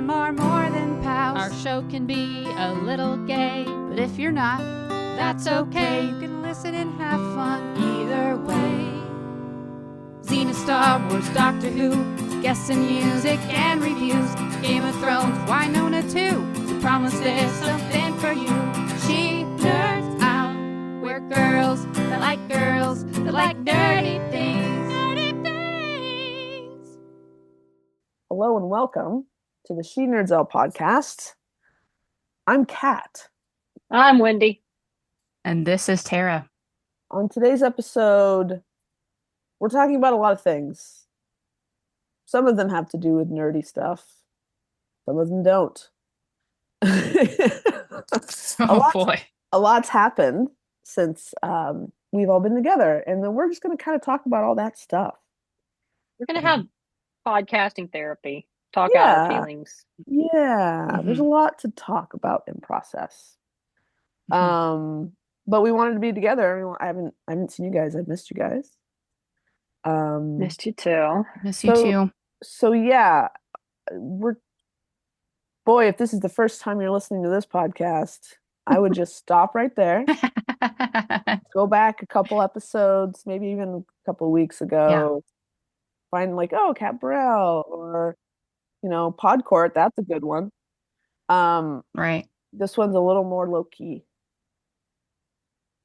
them are more than pals. Our show can be a little gay, but if you're not, that's okay. You can listen and have fun either way. Xena, Star Wars, Doctor Who, guests and music and reviews. Game of Thrones, Winona too. We promise there's something for you. She nerds out. We're girls that like nerdy things. Nerdy things. Hello and welcome to the She Nerds Out podcast. I'm Kat. I'm Wendy. and this is Tara. On today's episode, we're talking about a lot of things. Some of them have to do with nerdy stuff. Some of them don't. Boy. A lot's happened since we've all been together, and then we're just going to kind of talk about all that stuff. We're going to have podcasting therapy, talk out our feelings. Yeah, there's a lot to talk about and process. But we wanted to be together. I haven't seen you guys. I've missed you guys. Missed you too. Miss you too. So yeah, boy, if this is the first time you're listening to this podcast, I would just stop right there. Go back a couple episodes, maybe even a couple weeks ago. Find Cat Burrell or Podcourt. That's a good one. Right. This one's a little more low key.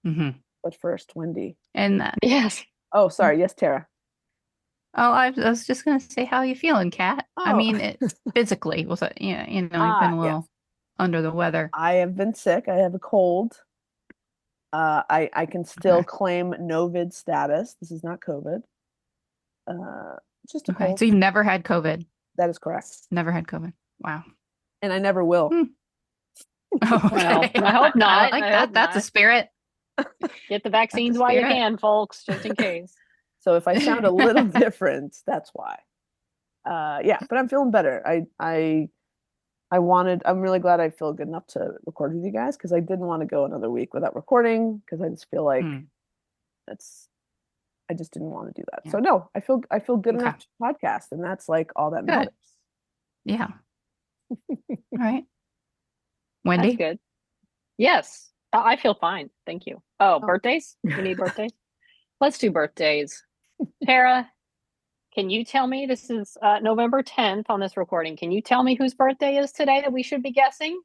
Mm-hmm. But first, Wendy. And yes. Oh, sorry. Yes, Tara. Oh, I was just gonna say, how you feeling, Kat? Oh. I mean, physically, was it? Yeah, you've been a little under the weather. I have been sick. I have a cold. I can still claim no-vid status. This is not COVID. Just a cold. So you've never had COVID? That is correct. Never had COVID. Wow. And I never will. Okay. Well, I hope not. I like that. That's a spirit. Get the vaccines while you can, folks, just in case. So if I sound a little different, that's why. But I'm feeling better. I'm really glad I feel good enough to record with you guys, because I didn't want to go another week without recording, because I just feel like I just didn't want to do that. Yeah. So no, I feel good enough to podcast, and that's like all that matters. Yeah. All right. Wendy? That's good. Yes. I feel fine. Thank you. Oh, birthdays? You need birthdays? Let's do birthdays. Tara, can you tell me, this is November 10th on this recording, can you tell me whose birthday is today that we should be guessing?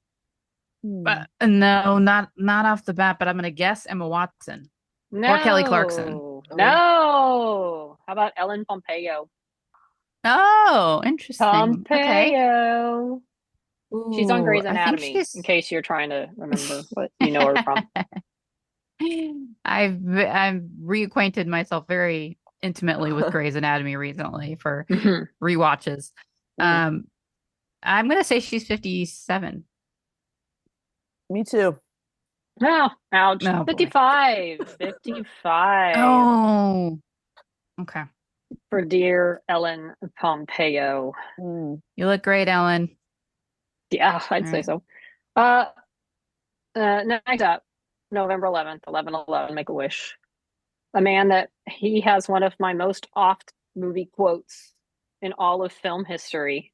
No, not off the bat, but I'm going to guess Emma Watson. No. Or Kelly Clarkson. No. How about Ellen Pompeo? Oh, interesting. Pompeo. Okay. She's on Grey's Anatomy, in case you're trying to remember what you know her from. I've reacquainted myself very intimately with Grey's Anatomy recently for rewatches. I'm going to say she's 57. Me too. No, ouch. Oh, 55. 55. Oh, okay. For dear Ellen Pompeo. You look great, Ellen. Yeah, I'd say so. Next up, November 11th, 11/11, make a wish. A man that he has one of my most oft movie quotes in all of film history.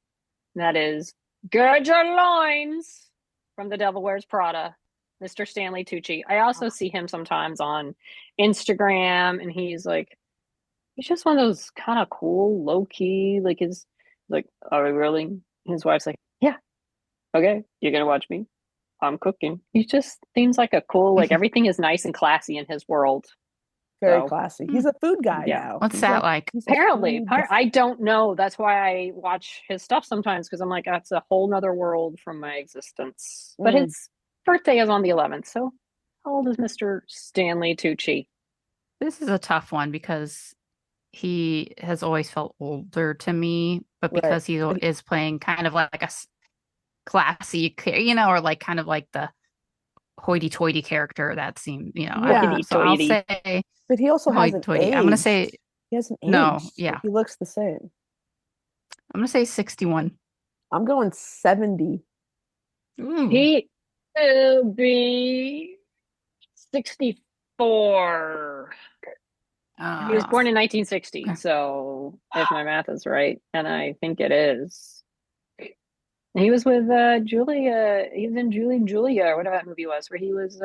That is, "Gird your loins," from The Devil Wears Prada, Mr. Stanley Tucci. I also see him sometimes on Instagram, and he's just one of those kind of cool, low key, are we really? His wife's like, yeah, okay, you're gonna watch me. I'm cooking. He just seems like a cool, everything is nice and classy in his world. Very classy. He's a food guy now. What's that like? Apparently, I don't know. That's why I watch his stuff sometimes, because I'm like, that's a whole nother world from my existence. But his birthday is on the 11th. So how old is Mr. Stanley Tucci? This is a tough one because he has always felt older to me, but because he is playing kind of like a classy, or like kind of like the hoity-toity character that seemed, so I'll say. But he also hasn't aged. I'm gonna say he hasn't aged. No, yeah, he looks the same. I'm gonna say 61. I'm going 70. He will be 64. He was born in 1960, so if my math is right, and I think it is, He was with Julia. He was in Julia, or whatever that movie was, where he was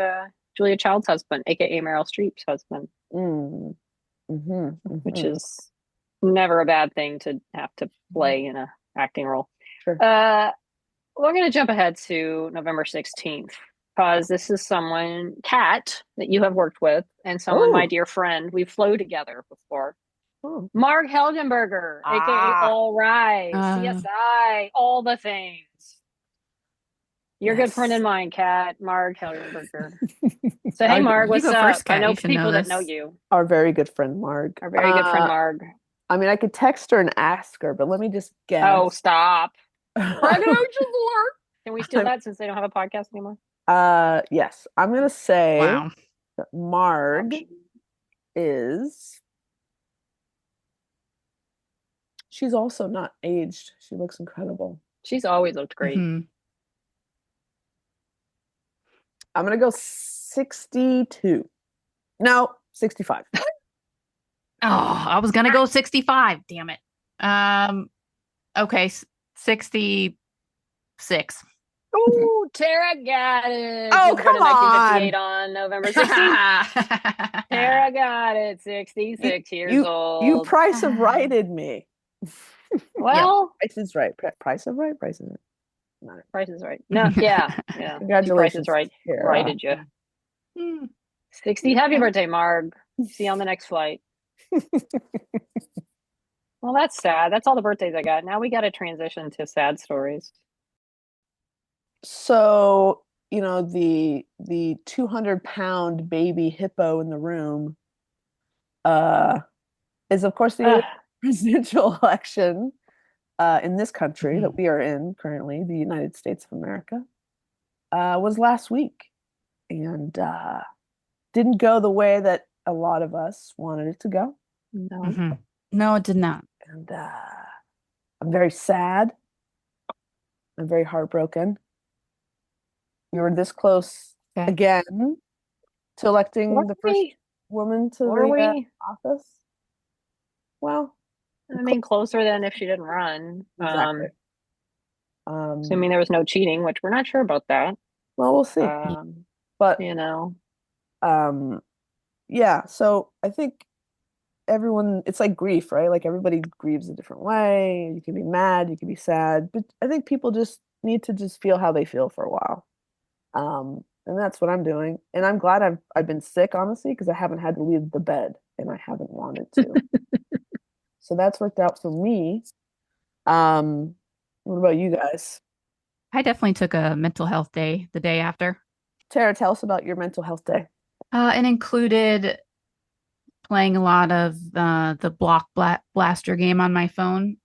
Julia Child's husband, aka Meryl Streep's husband. Mm. Which is never a bad thing to have to play in a acting role. Sure. We're going to jump ahead to November 16th because this is someone, Kat, that you have worked with, and someone, my dear friend, we've flown together before. Oh. Marg Helgenberger, aka All Rise, CSI, all the things. You're a good friend of mine, Kat, Marg Helgenberger. So, hey, Marg, what's up? First, Kat. I know people that know you. Our very good friend, Marg. Our very good friend, Marg. I mean, I could text her and ask her, but let me just guess. Oh, stop. Can we steal that since they don't have a podcast anymore? Yes. I'm going to say that Marg is... She's also not aged. She looks incredible. She's always looked great. I'm going to go 62. No, 65. Oh, I was going to go 65. Damn it. Okay, 66. Oh, Tara got it. Oh, come on. 1958 on November 16th. Tara got it. 66 years old. You Price of Righted me. Well, Price is right. Price of Right. Price is right. No. Price is right. No, yeah. Congratulations. Price is right. Righted you. 60. Happy birthday, Marg. See you on the next flight. Well, that's sad. That's all the birthdays I got. Now we got to transition to sad stories. So, you know, the 200-pound baby hippo in the room is, of course, the presidential election in this country that we are in currently, the United States of America, was last week. And didn't go the way that a lot of us wanted it to go. No. No, it did not. And I'm very sad. I'm very heartbroken. We were this close again to electing the first woman to the office. Well, I mean, closer than if she didn't run. Exactly. Assuming there was no cheating, which we're not sure about that. Well, we'll see. But you know, yeah. So I think everyone, it's like grief, right? Like everybody grieves a different way. You can be mad, you can be sad, but I think people just need to just feel how they feel for a while. And that's what I'm doing. And I'm glad I've been sick, honestly, because I haven't had to leave the bed and I haven't wanted to. So that's worked out for me. What about you guys? I definitely took a mental health day the day after. Tara, tell us about your mental health day. It included playing a lot of the Block Blaster game on my phone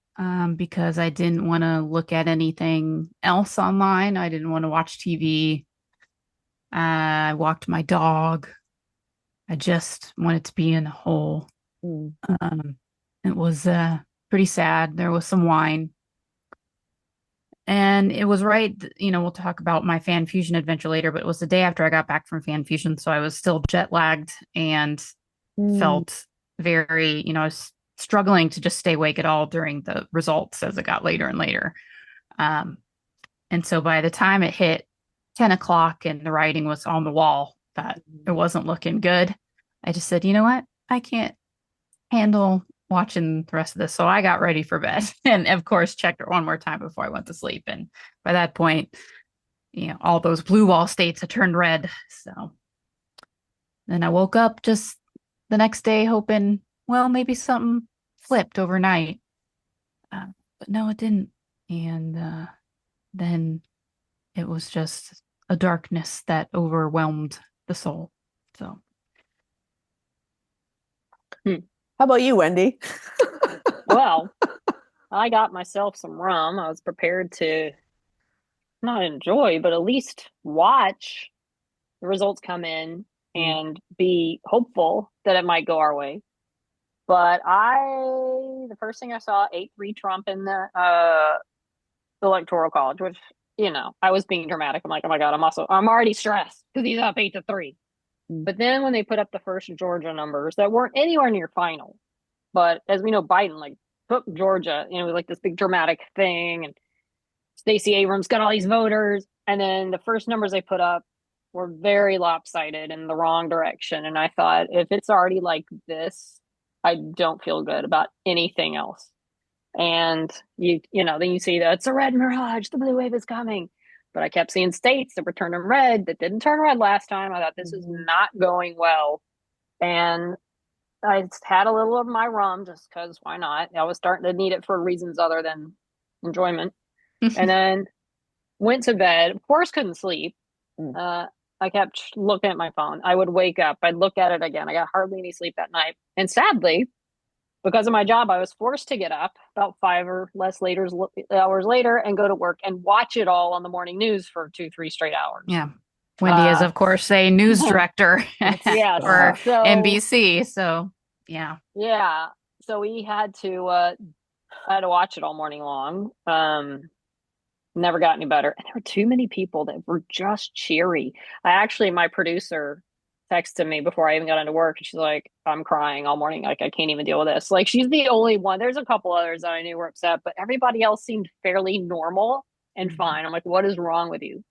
because I didn't want to look at anything else online. I didn't want to watch TV. I walked my dog. I just wanted to be in a hole. It was pretty sad. There was some wine. And it was right, you know, we'll talk about my FanFusion adventure later, but it was the day after I got back from FanFusion. So I was still jet lagged and felt very, you know, I was struggling to just stay awake at all during the results as it got later and later. And so by the time it hit 10 o'clock and the writing was on the wall that it wasn't looking good, I just said, you know what? I can't handle watching the rest of this. So I got ready for bed and of course checked it one more time before I went to sleep. And by that point, you know, all those blue wall states had turned red. So then I woke up just the next day hoping, well, maybe something flipped overnight. But no, it didn't. And then it was just a darkness that overwhelmed the soul. So. How about you, Wendy? Well, I got myself some rum. I was prepared to not enjoy, but at least watch the results come in and be hopeful that it might go our way. But the first thing I saw, 8-3 Trump in the Electoral College, which, you know, I was being dramatic. I'm like, oh my God, I'm already stressed because he's up 8-3. But then when they put up the first Georgia numbers that weren't anywhere near final, but as we know, Biden like took Georgia, you know, like this big dramatic thing, and Stacey Abrams got all these voters. And then the first numbers they put up were very lopsided in the wrong direction. And I thought, if it's already like this, I don't feel good about anything else. And then you see that it's a red mirage, the blue wave is coming. But I kept seeing states that were turning red that didn't turn red last time. I thought this is not going well. And I had a little of my rum just because why not? I was starting to need it for reasons other than enjoyment. And then went to bed. Of course, couldn't sleep. I kept looking at my phone. I would wake up. I'd look at it again. I got hardly any sleep that night. And sadly, because of my job, I was forced to get up about 5 or less hours later and go to work and watch it all on the morning news for 2-3 straight hours. Yeah. Wendy is, of course, a news director for NBC. So, yeah. Yeah. So we had to watch it all morning long. Never got any better. And there were too many people that were just cheery. My producer texted me before I even got into work. And she's like, I'm crying all morning. Like, I can't even deal with this. Like, she's the only one. There's a couple others that I knew were upset, but everybody else seemed fairly normal and fine. I'm like, what is wrong with you?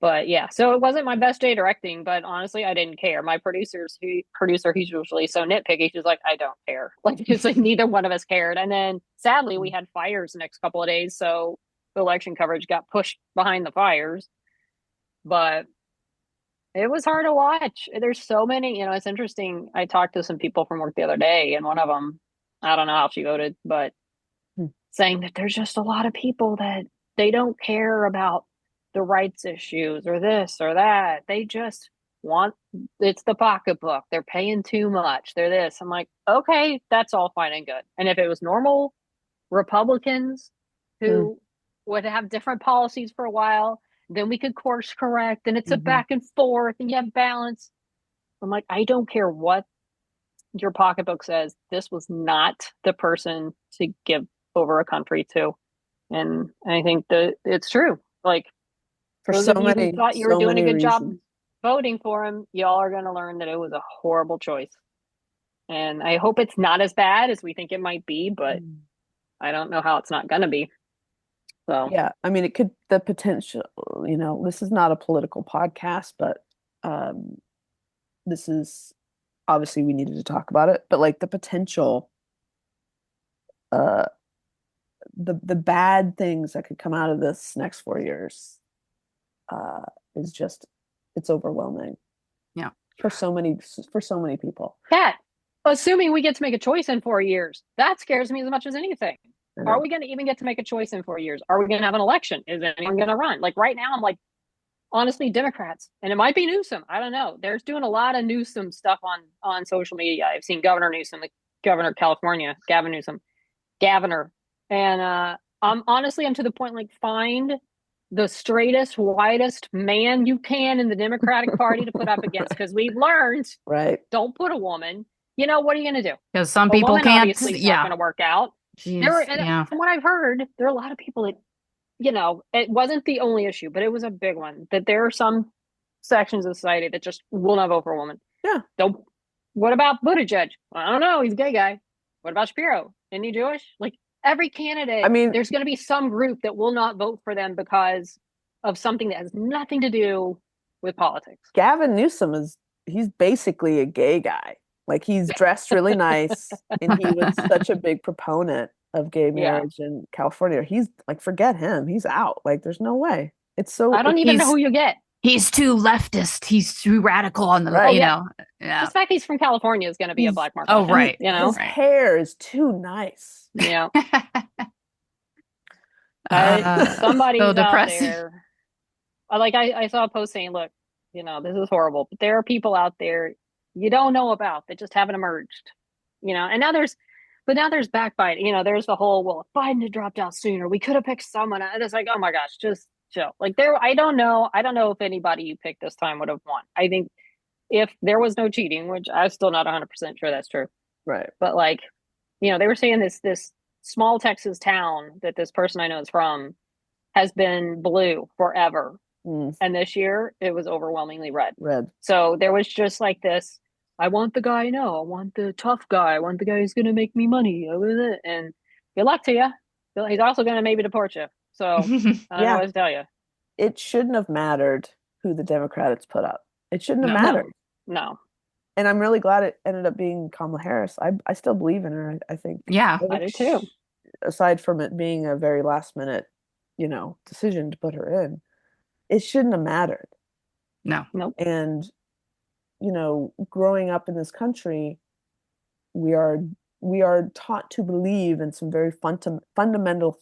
But yeah, so it wasn't my best day directing, but honestly, I didn't care. My he's usually so nitpicky. She's like, I don't care. Like, it's like neither one of us cared. And then sadly, we had fires the next couple of days. So the election coverage got pushed behind the fires. But it was hard to watch. There's so many, it's interesting. I talked to some people from work the other day, and one of them, I don't know how she voted, but saying that there's just a lot of people that they don't care about the rights issues or this or that. They just want, it's the pocketbook. They're paying too much. They're this. I'm like, okay, that's all fine and good. And if it was normal Republicans who would have different policies for a while, then we could course correct, and it's a back and forth and you have balance. I'm like, I don't care what your pocketbook says. This was not the person to give over a country to. And I think that it's true. Like, for those so of you many, who thought you were doing a good reasons. job voting for him, y'all are going to learn that it was a horrible choice. And I hope it's not as bad as we think it might be, but I don't know how it's not going to be. So yeah, I mean, it could, the potential, this is not a political podcast, but this is, obviously we needed to talk about it, but like the potential, the bad things that could come out of this next 4 years is just, it's overwhelming. Yeah. For so many people. Kat, assuming we get to make a choice in 4 years, that scares me as much as anything. Are we going to even get to make a choice in 4 years? Are we going to have an election? Is anyone going to run? Like right now, I'm like, honestly, Democrats, and it might be Newsom. I don't know. There's doing a lot of Newsom stuff on social media. I've seen Governor Newsom, the governor of California, Gavin Newsom, Governor. And I'm to the point, like, find the straightest, whitest man you can in the Democratic Party to put up against, because we've learned, don't put a woman. What are you going to do? Because some people can't. Obviously, it's not going to work out. Jeez, from what I've heard, there are a lot of people that, it wasn't the only issue, but it was a big one. That there are some sections of society that just will not vote for a woman. Yeah. So, what about Buttigieg? Well, I don't know. He's a gay guy. What about Shapiro? Isn't he Jewish? Like, every candidate, there's going to be some group that will not vote for them because of something that has nothing to do with politics. Gavin Newsom he's basically a gay guy. Like, he's dressed really nice, and he was such a big proponent of gay marriage in California. He's like, forget him. He's out. Like, there's no way. It's so. I don't even know who you get. He's too leftist. He's too radical on the, Yeah. The fact he's from California is going to be a black mark. Oh, right. His hair is too nice. Yeah. Somebody's so out there. I saw a post saying, look, this is horrible, but there are people out there you don't know about that just haven't emerged, and now there's backbiting. There's the whole, well, if Biden had dropped out sooner, we could have picked someone. And it's like, oh my gosh, just chill. Like, I don't know if anybody you picked this time would have won. I think if there was no cheating, which I'm still not 100% sure that's true. Right. But they were saying this small Texas town that this person I know is from has been blue forever. And this year it was overwhelmingly red. So there was just like this, I want the guy I know. I want the tough guy. I want the guy who's going to make me money. And good luck to you. He's also going to maybe deport you. So I don't know what to tell you. It shouldn't have mattered who the Democrats put up. It shouldn't have No. mattered. No. And I'm really glad it ended up being Kamala Harris. I still believe in her. I think. Yeah. I do too. Aside from it being a very last minute, decision to put her in, it shouldn't have mattered. No. Nope. And, growing up in this country, we are taught to believe in some very fundamental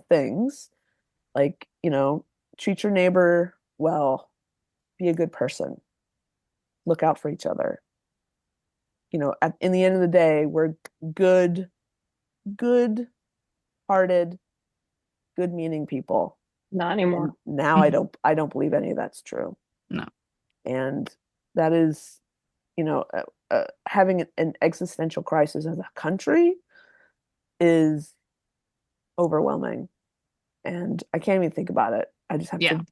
things, like, treat your neighbor well, be a good person, look out for each other. In the end of the day, we're good-hearted, good-meaning people. Not anymore. And now I don't believe any of that's true. No. And that is, having an existential crisis as a country is overwhelming. And I can't even think about it. I just have to,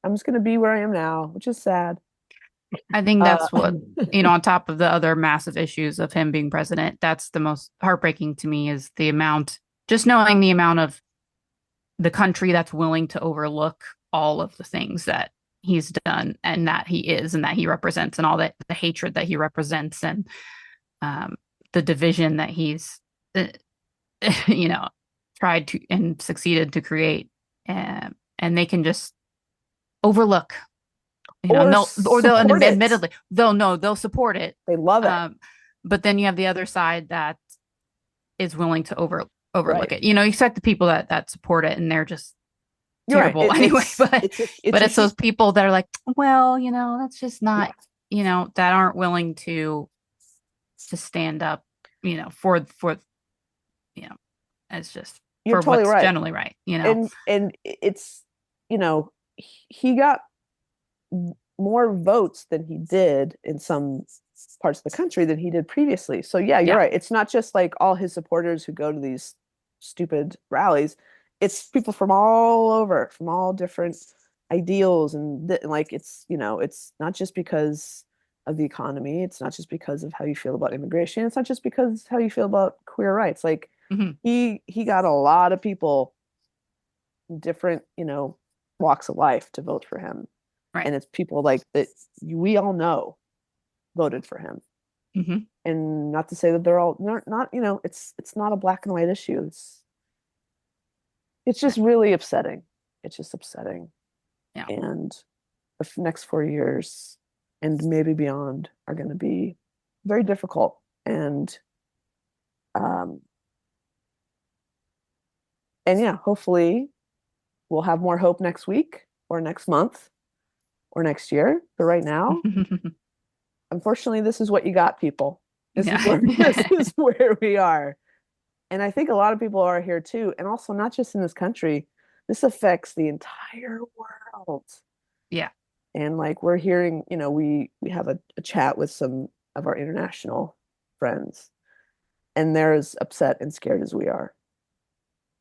I'm just going to be where I am now, which is sad. I think that's what, on top of the other massive issues of him being president, that's the most heartbreaking to me is just knowing the amount of the country that's willing to overlook all of the things that he's done and that he is and that he represents and all that the hatred that he represents and the division that he's tried to and succeeded to create, and they can just overlook, they'll admittedly they'll support it, they love it, but then you have the other side that is willing to overlook right. it. You expect the people that support it and they're just terrible anyway, but it's those people that are like, well, that's just not, that aren't willing to stand up, for it's just you're for totally what's right. Generally right, and it's, he got more votes than he did in some parts of the country than he did previously. So you're right. It's not just like all his supporters who go to these stupid rallies. It's people from all over, from all different ideals, and it's it's not just because of the economy. It's not just because of how you feel about immigration. It's not just because how you feel about queer rights. Like he got a lot of people, different walks of life to vote for him, right? And it's people like that we all know voted for him. And not to say that they're all not it's not a black and white issue. It's just really upsetting. It's just upsetting. Yeah. And the next 4 years and maybe beyond are going to be very difficult. And hopefully we'll have more hope next week or next month or next year. But right now, unfortunately, this is what you got, people. This is where we are. And I think a lot of people are here too. And also not just in this country, this affects the entire world. Yeah. And we're hearing, we have a chat with some of our international friends, and they're as upset and scared as we are.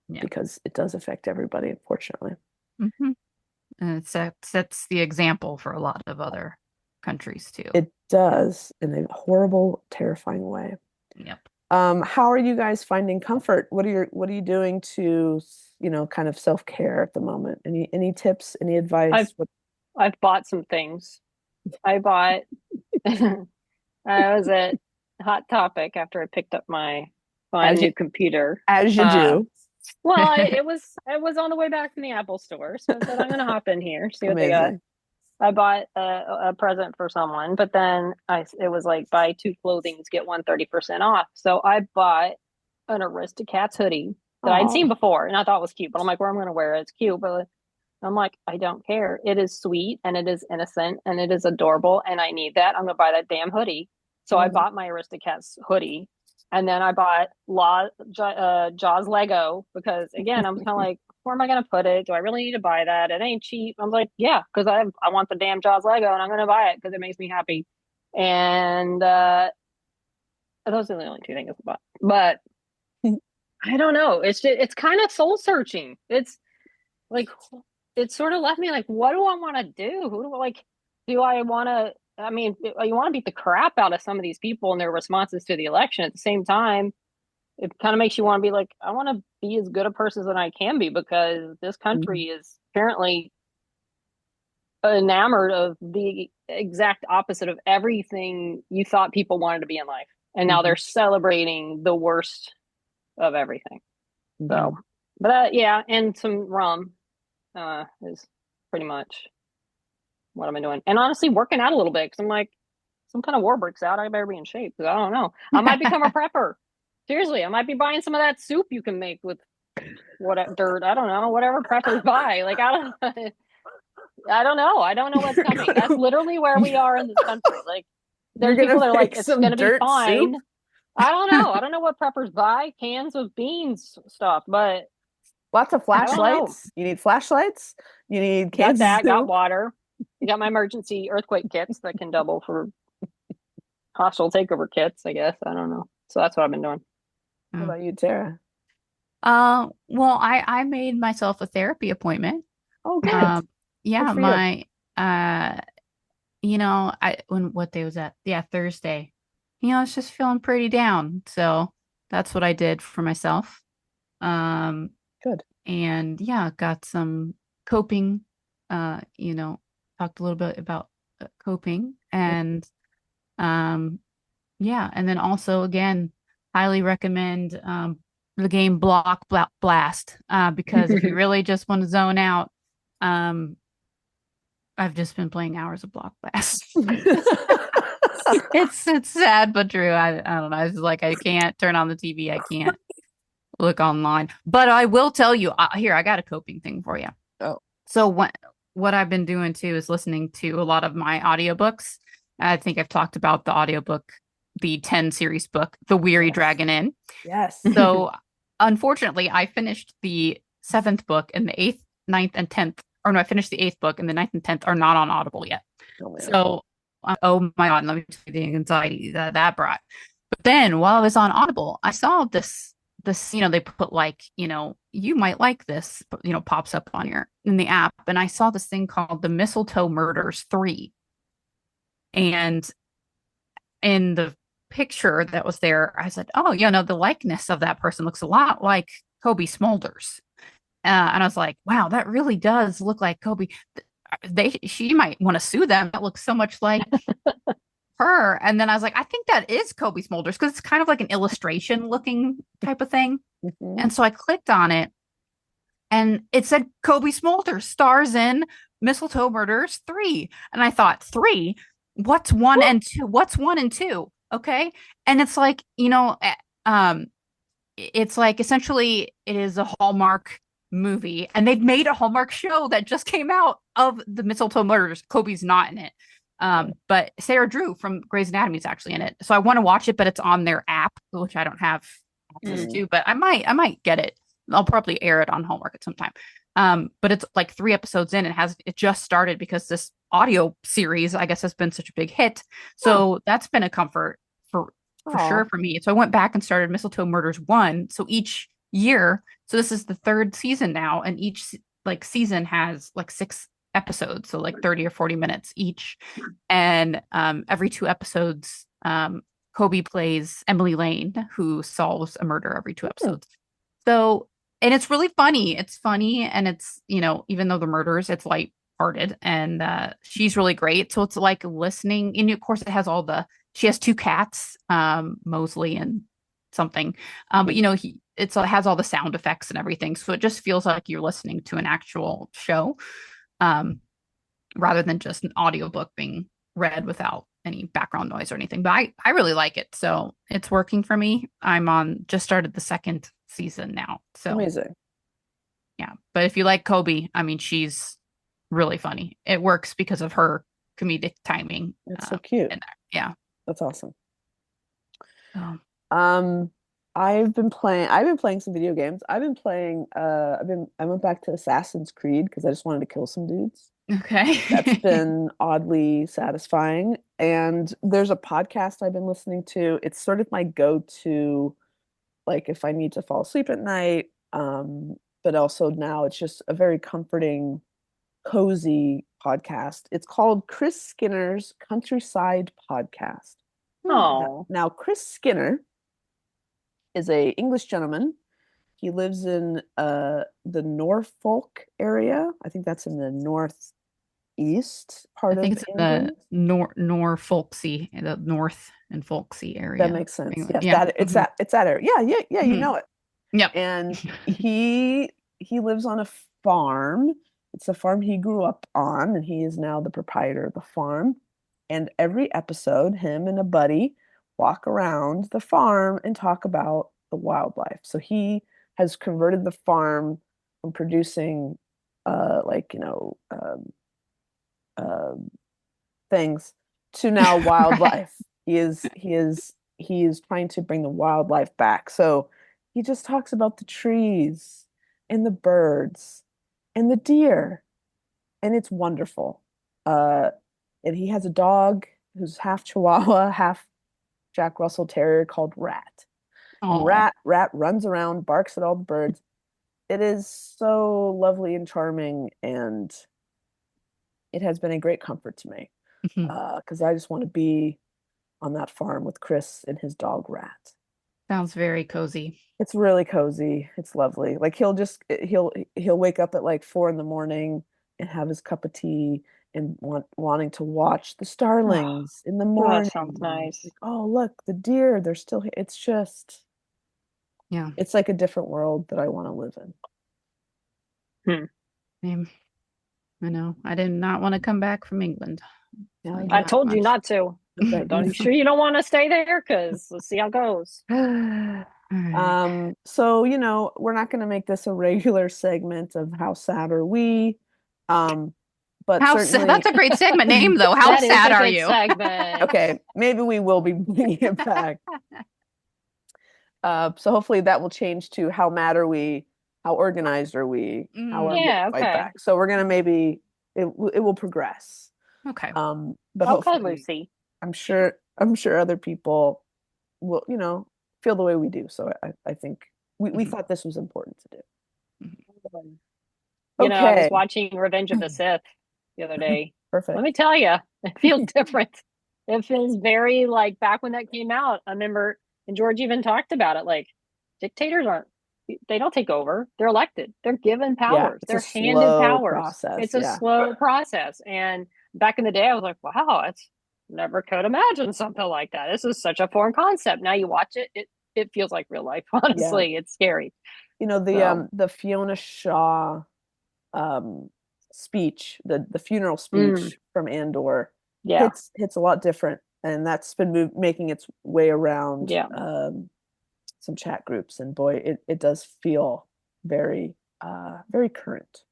Yeah. Because it does affect everybody, unfortunately. And it sets the example for a lot of other countries too. It does, in a horrible, terrifying way. Yep. How are you guys finding comfort? What are you doing to, kind of self-care at the moment? Any tips, any advice? I've bought some things. I was at Hot Topic after I picked up my new computer. As you do. Well, it was on the way back from the Apple store, so I said I'm gonna hop in here, see what they got. I bought a present for someone, but then it was like buy 2 clothings, get 1 30% off. So I bought an Aristocats hoodie that I'd seen before and I thought was cute, but I'm like, where am I going to wear it? It's cute, but I'm like, I don't care. It is sweet and it is innocent and it is adorable and I need that. I'm going to buy that damn hoodie. So I bought my Aristocats hoodie, and then I bought Jaws Lego because, again, I'm kind of like, where am I going to put it? Do I really need to buy that? It ain't cheap. I'm like, yeah, because I want the damn Jaws Lego and I'm going to buy it because it makes me happy. And those are the only 2 things I bought. But I don't know. It's kind of soul searching. It's like, it sort of left me like, what do I want to do? Do I want to, you want to beat the crap out of some of these people and their responses to the election. At the same time, it kind of makes you want to be like, I want to be as good a person as I can be, because this country is apparently enamored of the exact opposite of everything you thought people wanted to be in life. And now they're celebrating the worst of everything. So, but yeah, and some rum is pretty much what I've been doing. And honestly, working out a little bit, because I'm like, some kind of war breaks out, I better be in shape, because I don't know. I might become a prepper. Seriously, I might be buying some of that soup you can make with what dirt. I don't know, whatever preppers buy. Like, I don't know. I don't know what's coming. That's literally where we are in this country. Like, there's people that are like, it's going to be fine. Soup? I don't know. I don't know what preppers buy. Cans of beans stuff, but lots of flashlights. You need flashlights. You need cans. Got that. Got water. You got my emergency earthquake kits that can double for hostile takeover kits, I guess. I don't know. So that's what I've been doing. How about you, Tara? Well, I made myself a therapy appointment. Oh, good. Yeah, my what day was that? Yeah, Thursday. I was just feeling pretty down, so that's what I did for myself. Good. And yeah, got some coping. Talked a little bit about coping, and yeah, and then also again, highly recommend the game Block Blast because if you really just want to zone out, I've just been playing hours of Block Blast. It's sad but true. I don't know. It's like I can't turn on the TV. I can't look online. But I will tell you here. I got a coping thing for you. Oh, so what I've been doing too is listening to a lot of my audiobooks. I think I've talked about the audiobook, the 10 series book, The Weary Dragon Inn. Yes. So unfortunately, I finished the 7th book, and the 8th, 9th, and 10th. Or no, I finished the 8th book, and the 9th and 10th are not on Audible yet. So, oh my God, let me tell you the anxiety that brought. But then while I was on Audible, I saw this, they put like, you might like this, pops up on in the app. And I saw this thing called The Mistletoe Murders 3. And in the picture that was there, I said, oh, the likeness of that person looks a lot like Kobe Smulders. And I was like, wow, that really does look like Kobe. She might want to sue them. That looks so much like her. And then I was like, I think that is Kobe Smulders, because it's kind of like an illustration looking type of thing. And so I clicked on it, and it said Kobe Smulders stars in Mistletoe Murders 3. And I thought, 3? What's 1 and 2? What's 1 and 2? Okay. And it's like, it's like essentially it is a Hallmark movie, and they've made a Hallmark show that just came out of the Mistletoe Murders. Kobe's not in it, but Sarah Drew from Grey's Anatomy is actually in it. So I want to watch it, but it's on their app, which I don't have access to. But I might get it. I'll probably air it on Hallmark at some time. But it's like 3 episodes in, and it just started because this audio series, I guess, has been such a big hit. So that's been a comfort for sure for me. So I went back and started Mistletoe Murders 1. So each year, so this is the 3rd season now, and each like season has like 6 episodes, so like 30 or 40 minutes each. And every 2 episodes, Kobe plays Emily Lane, who solves a murder every 2 episodes. So, and it's really funny. It's funny, and it's, even though the murders, it's lighthearted, and she's really great. So it's like listening, and of course it has she has 2 cats, Mosley and something, but it has all the sound effects and everything, so it just feels like you're listening to an actual show, rather than just an audiobook being read without any background noise or anything. But I really like it, so it's working for me. Just started the 2nd season now, so amazing. Yeah, but if you like Kobe, she's really funny. It works because of her comedic timing. It's so cute. Yeah, that's awesome. I've been playing some video games. I went back to Assassin's Creed because I just wanted to kill some dudes. Okay. That's been oddly satisfying. And there's a podcast I've been listening to. It's sort of my go-to, like if I need to fall asleep at night. But also now it's just a very comforting, cozy podcast. It's called Chris Skinner's Countryside Podcast. Oh. Now Chris Skinner is a English gentleman. He lives in the Norfolk area. I think that's in the northeast part I think of it's in England. the Norfolksy, the North and Folksy area. That makes sense. England. Yes, Yeah. it's that area. Yeah, you Mhm. know it. Yep. And he lives on a farm. It's a farm he grew up on, and he is now the proprietor of the farm. And every episode, him and a buddy walk around the farm and talk about the wildlife. So he has converted the farm from producing like, um, things to now wildlife. He is trying to bring the wildlife back. So he just talks about the trees and the birds and the deer, and it's wonderful. Uh, and he has a dog who's half Chihuahua, half Jack Russell Terrier called Rat. And Oh, Rat runs around, barks at all the birds. It is so lovely and charming, and it has been a great comfort to me because I just want to be on that farm with Chris and his dog Rat. sounds very cozy. It's really cozy. It's lovely. Like he'll wake up at like 4 in the morning and have his cup of tea and wanting to watch the starlings in the Oh, morning. that sounds nice. Like, oh, look, the deer, they're still here. Yeah. It's like a different world that I want to live in. I know. I did not want to come back from England. Yeah, I told you not to. bet You sure you don't want to stay there? Because let's see how it goes. So, we're not going to make this a regular segment of How Sad Are We? But certainly that's a great segment name, though. How That is sad a are good you? segment. Okay, maybe we will be bringing it back. So hopefully that will change to How Mad Are We? How organized are we? How are we Yeah, gonna fight okay. back? So we're gonna maybe it will progress. Okay. But Okay, hopefully, Lucy. I'm sure other people will, feel the way we do. So I think we thought this was important to do. I was Okay, watching Revenge of the Sith the other day. Let perfect. me tell you, it feels different. It feels very like back when that came out. I remember, and George even talked about it. Like dictators they don't take over. They're elected. They're given powers. It's a They're handed slow powers. process, It's a yeah. slow process. And back in the day, I was like, wow, it's never could imagine something like that. This is such a foreign concept. Now you watch it, it feels like real life. Honestly, it's scary. The Fiona Shaw speech, the funeral speech from Andor, Yeah. hits a lot different, and that's been making its way around some chat groups, and boy, it does feel very very current.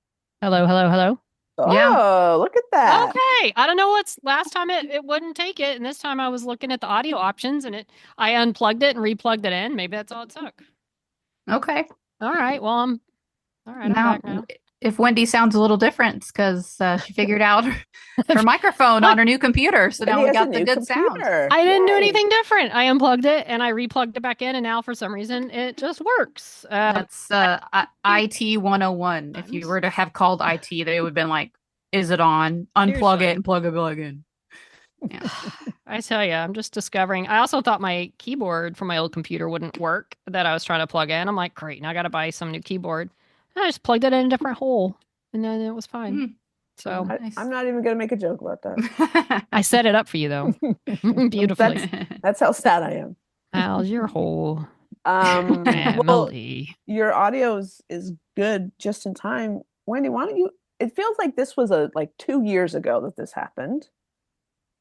Hello. Oh, look at that. Okay. I don't know what's last time it wouldn't take it. And this time I was looking at the audio options and I unplugged it and replugged it in. Maybe that's all it took. Okay. All right. Well, I'm Now, back now. if Wendy sounds a little different, it's because she figured out her microphone on her new computer. So now we got the good sound. I didn't do anything different. I unplugged it and I replugged it back in, and now for some reason it just works. That's IT 101. If you were to have called IT, they would have been like, "Is it on? Unplug it and plug it back in." Yeah. I tell you, I'm just discovering. I also thought my keyboard from my old computer wouldn't work that I was trying to plug in. I'm like, great, now I got to buy some new keyboard. And I just plugged it in a different hole, and then it was fine. So nice. I'm not even going to make a joke about that. I set it up for you though, beautifully. That's how sad I am. How's your hole? Well, your audio is good just in time. Wendy, why don't you? It feels like this was like 2 years ago that this happened.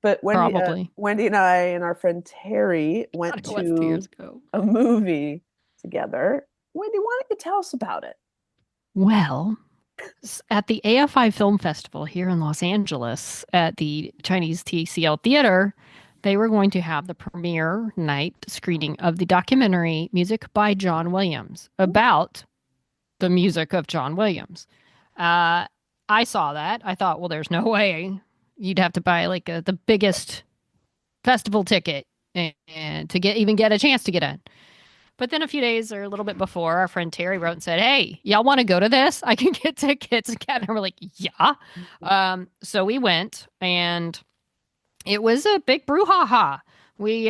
But Wendy and I and our friend Terry went to a movie together. Wendy, why don't you tell us about it? Well, at the AFI Film Festival here in Los Angeles at the Chinese TCL Theater, they were going to have the premiere night screening of the documentary Music by John Williams about the music of John Williams. I saw that. I thought, well, there's no way you'd have to buy like the biggest festival ticket and to get a chance to get in. But then a few days or a little bit before, our friend Terry wrote and said, hey, y'all want to go to this? I can get tickets again. And we're like, yeah. So we went, and it was a big brouhaha. We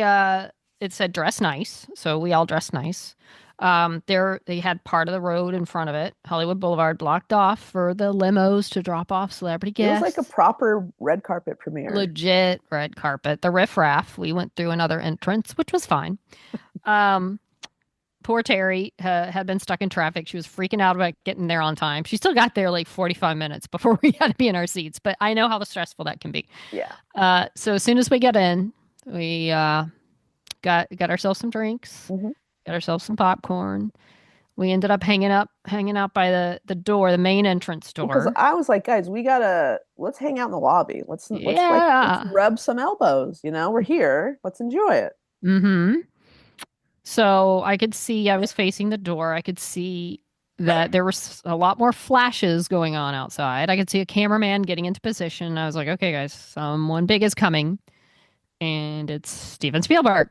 it said dress nice, so we all dressed nice. They had part of the road in front of it, Hollywood Boulevard, blocked off for the limos to drop off celebrity It was guests. like a proper red carpet premiere. Legit red carpet. The riffraff, we went through another entrance, which was fine. Poor Terry had been stuck in traffic. She was freaking out about getting there on time. She still got there like 45 minutes before we had to be in our seats, but I know how stressful that can be. Yeah. So as soon as we got in, we got ourselves some drinks, got ourselves some popcorn. We ended up hanging out by the door, the main entrance door. Because I was like, guys, let's hang out in the lobby. Let's rub some elbows. We're here. Let's enjoy it. Mm-hmm. So I was facing the door. I could see that there was a lot more flashes going on outside. I could see a cameraman getting into position. I was like, okay, guys, someone big is coming. And it's Steven Spielberg.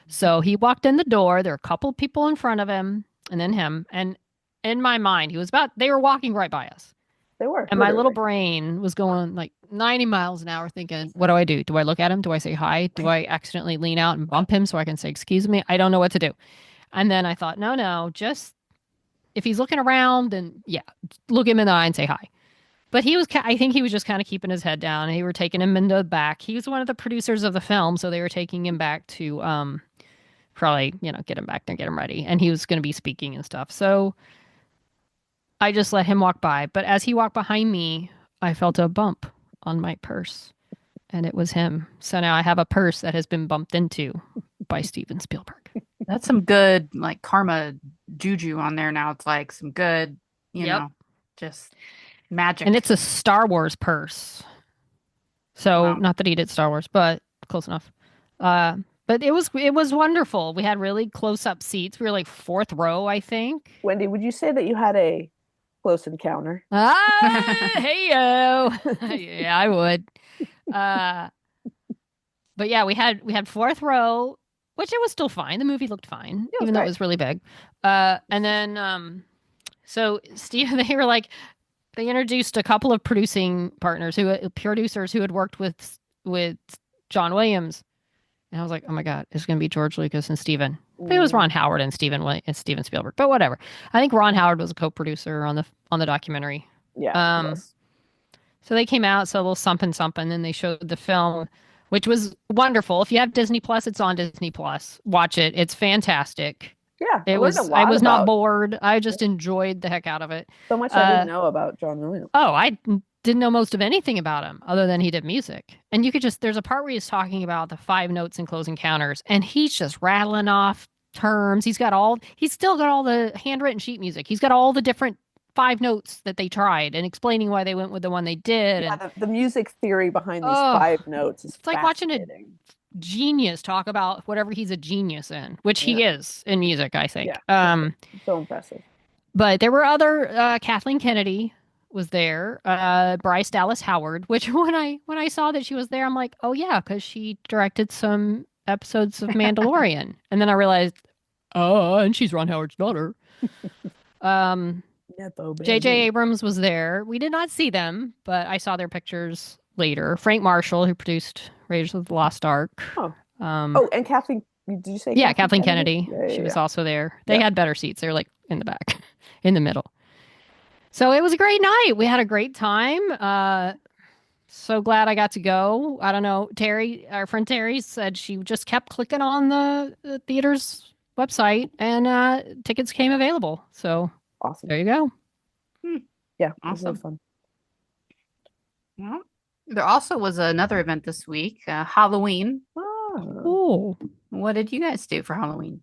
So he walked in the door. There were a couple of people in front of him and then him. And in my mind, they were walking right by us. They were. And my little brain was going like 90 miles an hour thinking, what do I do? Do I look at him? Do I say hi? Do I accidentally lean out and bump him so I can say, excuse me? I don't know what to do. And then I thought, no, just if he's looking around, then yeah, look him in the eye and say hi. But I think he was just kind of keeping his head down. And they were taking him into the back. He was one of the producers of the film. So they were taking him back to probably, get him back there, get him ready. And he was going to be speaking and stuff. So I just let him walk by. But as he walked behind me, I felt a bump on my purse. And it was him. So now I have a purse that has been bumped into by Steven Spielberg. That's some good like karma juju on there now. It's like some good, you know, just magic. And it's a Star Wars purse. So not that he did Star Wars, but close enough. But it was wonderful. We had really close-up seats. We were like 4th row, I think. Wendy, would you say that you had a close encounter? Hey-o. Yeah, I would. But yeah, we had 4th row, which it was still fine. The movie looked fine, even though it was really big. And then, so Steve, they introduced a couple of producing partners producers who had worked with John Williams. And I was like, oh my God, it's going to be George Lucas and Steven. It was Ron Howard and Steven Spielberg, but whatever. I think Ron Howard was a co-producer on the documentary. Yeah. So they came out, so a little something, and they showed the film, which was wonderful. If you have Disney Plus, it's on Disney Plus. Watch it. It's fantastic. Yeah. I was not bored. I just enjoyed the heck out of it. So much I didn't know about John Williams. Oh, I didn't know most of anything about him other than he did music. And there's a part where he's talking about the 5 notes and Close Encounters, and he's just rattling off terms. He's still got all the handwritten sheet music. He's got all the different 5 notes that they tried and explaining why they went with the one they did. Yeah, the music theory behind these 5 notes is it's like watching a genius talk about whatever he's a genius in, which he is in music, I think. Yeah. So impressive. But there were other Kathleen Kennedy was there, Bryce Dallas Howard, which when I saw that she was there, I'm like, oh yeah, because she directed some episodes of Mandalorian. And then I realized, and she's Ron Howard's daughter. J.J. Abrams was there. We did not see them, but I saw their pictures later. Frank Marshall, who produced Raiders of the Lost Ark. And Kathleen, did you say? Yeah, Kathleen Kennedy. Yeah, she was also there. They had better seats. They were like in the back, in the middle. So it was a great night. We had a great time. So glad I got to go. I don't know. Our friend Terry said she just kept clicking on the theater's website and tickets came available. So awesome. There you go. Yeah, awesome. It was fun. Well, there also was another event this week, Halloween. Oh, what did you guys do for Halloween?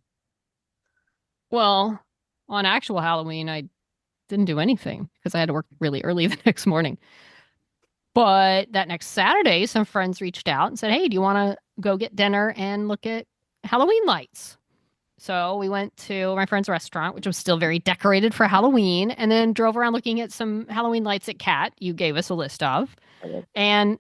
Well, on actual Halloween, I didn't do anything because I had to work really early the next morning. But that next Saturday, some friends reached out and said, hey, do you want to go get dinner and look at Halloween lights? So we went to my friend's restaurant, which was still very decorated for Halloween, and then drove around looking at some Halloween lights at Cat. You gave us a list of. And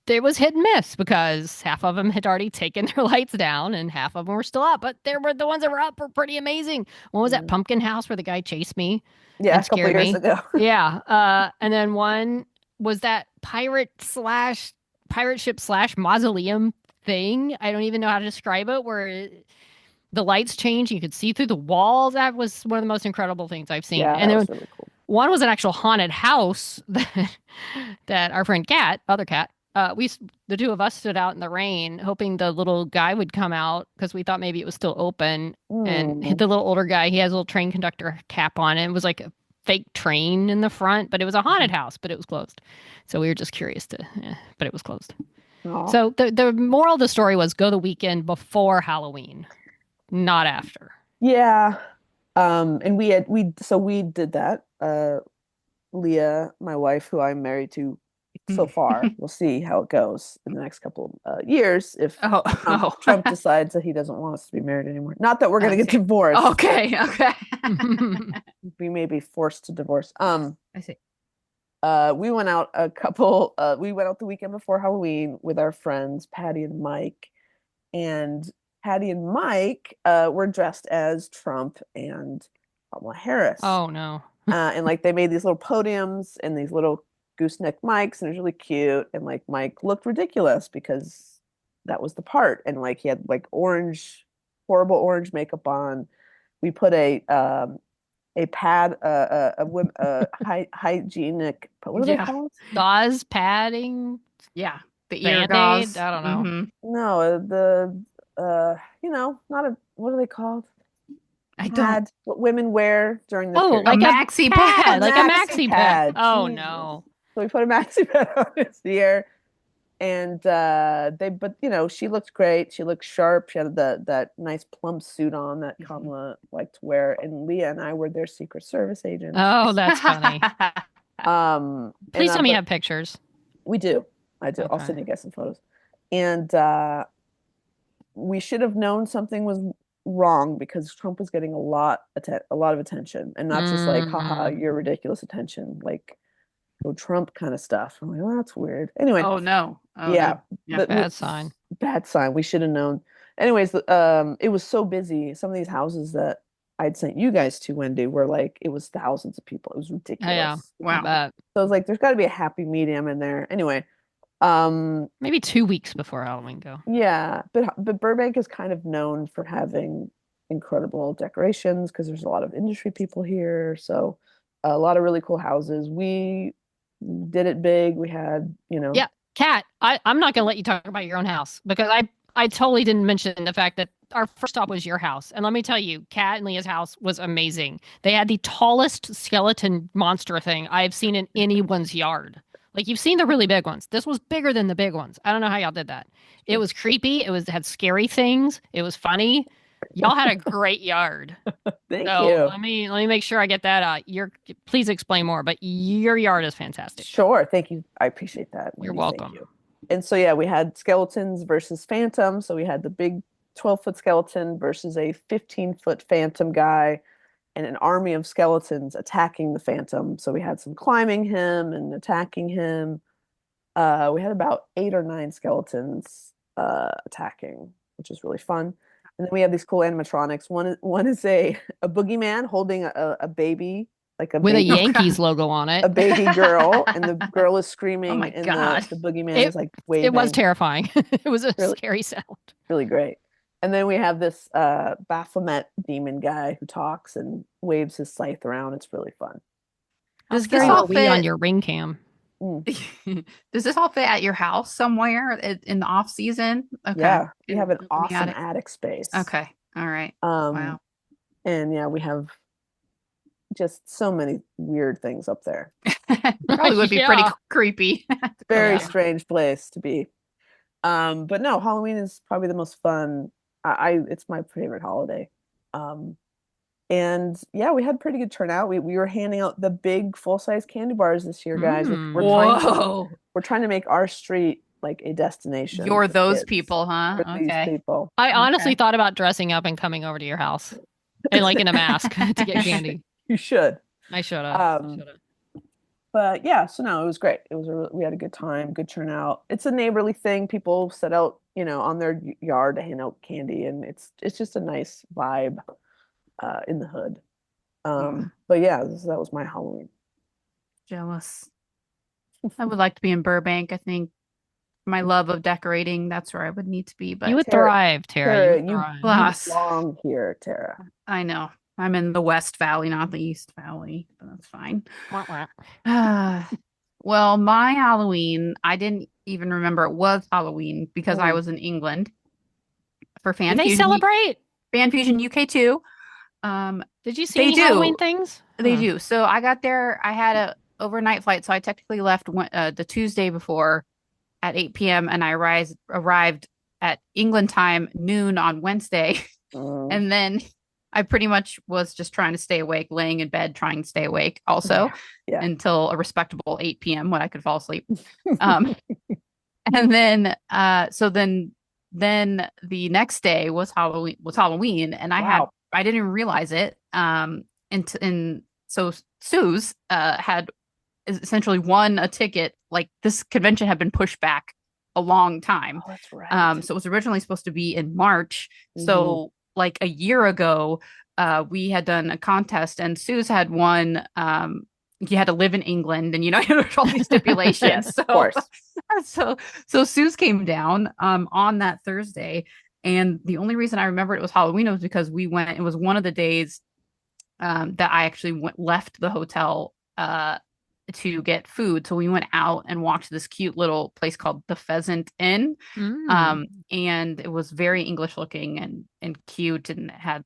there was hit and miss because half of them had already taken their lights down and half of them were still up. But there were the ones that were up were pretty amazing. One was that pumpkin house where the guy chased me. Yeah, a couple years ago. Yeah. And then one was that pirate ship / mausoleum thing. I don't even know how to describe it, where the lights change. You could see through the walls. That was one of the most incredible things I've seen. Yeah, And that then was really cool. one was an actual haunted house that our friend Kat, other Kat, the two of us stood out in the rain, hoping the little guy would come out because we thought maybe it was still open. And the little older guy, he has a little train conductor cap on, and it was like a fake train in the front, but it was a haunted house, but it was closed. So we were just curious but it was closed. Aw. So the moral of the story was go the weekend before Halloween, not after. Yeah. And we did that. Leah, my wife, who I'm married to so far, we'll see how it goes in the next couple years if Trump decides that he doesn't want us to be married anymore. Not that we're going to get divorced. Okay. We may be forced to divorce. I see. We went out the weekend before Halloween with our friends Patty and Mike, and Patty and Mike were dressed as Trump and Kamala Harris. Oh no. And like they made these little podiums and these little gooseneck mics, and it was really cute. And like Mike looked ridiculous because that was the part. And like he had like horrible orange makeup on. We put a pad, hygienic, what are they called? Gauze padding. Yeah, the Band-Aid? ear gauze. I don't know. Mm-hmm. No, what are they called? I Pad, what women wear during the like a maxi pad. like a maxi pad. Oh Jesus. no. So we put a maxi pad on his ear, and she looked great. She looked sharp. She had that nice plump suit on that Kamala liked to wear, and Leah and I were their Secret Service agents. Oh, that's funny. Please tell me you have pictures. We do. I do. Okay. I'll send you guys some photos. And we should have known something was wrong because Trump was getting a lot of attention, and not just like, haha, you're ridiculous attention, like Trump kind of stuff. I'm like, well, that's weird. Anyway. Oh no. Yeah. But bad sign. Bad sign. We should have known. Anyways, it was so busy. Some of these houses that I'd sent you guys to, Wendy, were like, it was thousands of people. It was ridiculous. Yeah. Wow. So I was like, there's got to be a happy medium in there. Anyway. Maybe 2 weeks before Halloween go. Yeah, but Burbank is kind of known for having incredible decorations because there's a lot of industry people here. So a lot of really cool houses. We did it big. We had, Yeah, Kat, I'm not going to let you talk about your own house because I totally didn't mention the fact that our first stop was your house. And let me tell you, Kat and Leah's house was amazing. They had the tallest skeleton monster thing I've seen in anyone's yard. Like, you've seen the really big ones. This was bigger than the big ones. I don't know how y'all did that. It was creepy. It had scary things. It was funny. Y'all had a great yard. Thank so you. let me make sure I get that out. Please explain more, but your yard is fantastic. Sure. Thank you. I appreciate that. You're Wendy. welcome. Thank you. And so, yeah, we had skeletons versus phantom. So we had the big 12-foot skeleton versus a 15-foot phantom guy, and an army of skeletons attacking the phantom. So we had some climbing him and attacking him. We had about 8 or 9 skeletons attacking, which is really fun. And then we have these cool animatronics. One is a boogeyman holding a baby, like with a Yankees logo on it. A baby girl, and the girl is screaming. Oh my and God. The boogeyman is like waving. It was terrifying. It was a scary sound. Really great. And then we have this Baphomet demon guy who talks and waves his scythe around. It's really fun. Does this all fit on your ring cam? Does this all fit at your house somewhere in the off season? Okay. Yeah, we have an awesome attic space. Okay. All right. Wow. And yeah, we have just so many weird things up there. Probably would be pretty creepy. Very strange place to be. But no, Halloween is probably the most fun. It's my favorite holiday. And yeah, we had pretty good turnout. We were handing out the big full-size candy bars this year, guys. We're trying to make our street like a destination. You're those people, huh? Okay. These people. I honestly thought about dressing up and coming over to your house and like in a mask to get candy. You should. I should have. But yeah, so no, it was great. We had a good time, good turnout. It's a neighborly thing. People set out, on their yard to hand out candy, and it's just a nice vibe in the hood. But yeah, that was my Halloween. Jealous. I would like to be in Burbank. I think my love of decorating, that's where I would need to be. But You would Tara- thrive, Tara. Tara, You would you thrive. Plus, belong here, Tara. I know I'm in the West Valley, not the East Valley, but that's fine. Wah, wah. Well, my Halloween, I didn't even remember it was Halloween because I Mm. was in England for Do they FanFusion celebrate? FanFusion UK too. Did you see They any do. Halloween things? They Huh. do. So I got there. I had a overnight flight, so I technically left the Tuesday before at 8 p.m. and I arrived at England time noon on Wednesday, Mm. and then I pretty much was just trying to stay awake, laying in bed, trying to stay awake also Yeah. until a respectable 8 p.m. when I could fall asleep. And then then the next day was Halloween, and Wow. I didn't even realize it. And so Suze had essentially won a ticket. Like this convention had been pushed back a long time. Oh, that's right. So it was originally supposed to be in March. Mhm. So like a year ago, we had done a contest and Suze had won. You had to live in England and there's all these stipulations. Yes, So of course. so Suze came down on that Thursday. And the only reason I remember it was Halloween was because it was one of the days that I actually left the hotel to get food. So we went out and walked to this cute little place called the Pheasant Inn. And it was very English looking and cute and had,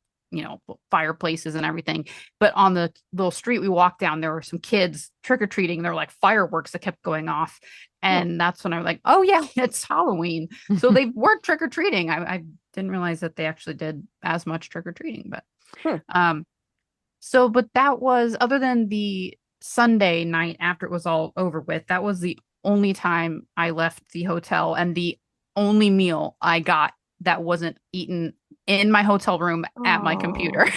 fireplaces and everything. But on the little street we walked down, there were some kids trick-or-treating. There were like fireworks that kept going off. And that's when I was like, oh yeah, it's Halloween. So they were trick-or-treating. I didn't realize that they actually did as much trick-or-treating, but but that was, other than the Sunday night after it was all over with, that was the only time I left the hotel and the only meal I got that wasn't eaten in my hotel room at my computer.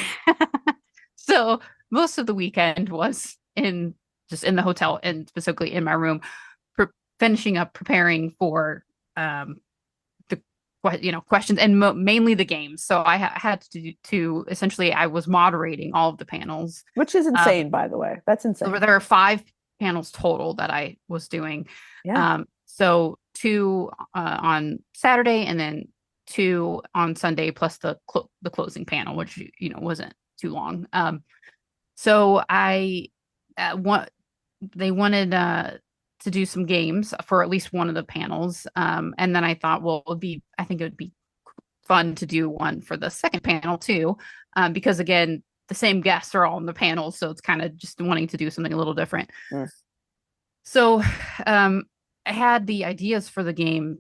So most of the weekend was just in the hotel and specifically in my room, finishing up preparing for the questions and mainly the games. So I had to essentially, I was moderating all of the panels, which is insane, by the way. That's insane. There are 5 panels total that I was doing. Yeah. So 2 on Saturday and then 2 on Sunday, plus the closing panel, which wasn't too long. So they wanted to do some games for at least one of the panels. And then I thought, well, I think it would be fun to do one for the second panel too. Because again, the same guests are all in the panel. So it's kind of just wanting to do something a little different. So I had the ideas for the game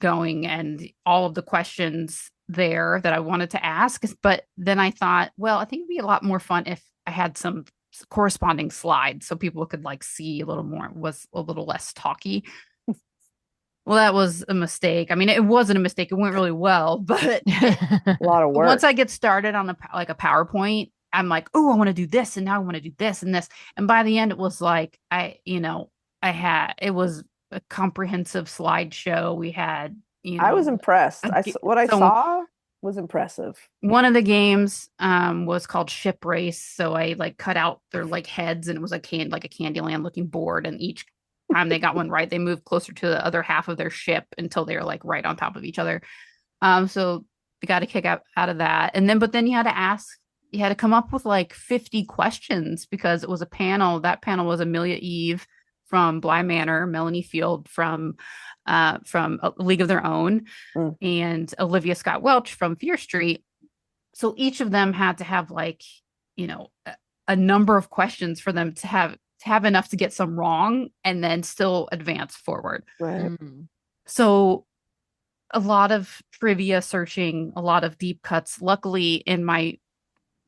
going and all of the questions there that I wanted to ask. But then I thought, well, I think it'd be a lot more fun if I had some corresponding slides so people could see a little more. It was a little less talky. Well, that was a mistake. I mean, it wasn't a mistake. It went really well, but a lot of work. Once I get started on a PowerPoint, I'm like, oh, I want to do this, and now I want to do this and this. And by the end, it was like it was a comprehensive slideshow. We had, I was impressed. What I saw was impressive. One of the games was called Ship Race. So I cut out their heads, and it was like a Candyland looking board, and each time they got one right, they moved closer to the other half of their ship until they were right on top of each other. So they got a kick out of that. And then you had to come up with 50 questions because it was a panel. That panel was Amelia Eve from Bly Manor, Melanie Field from A League of Their Own, and Olivia Scott Welch from Fear Street. So each of them had to have a number of questions for them to have enough to get some wrong and then still advance forward. Right. So a lot of trivia searching, a lot of deep cuts. Luckily, in my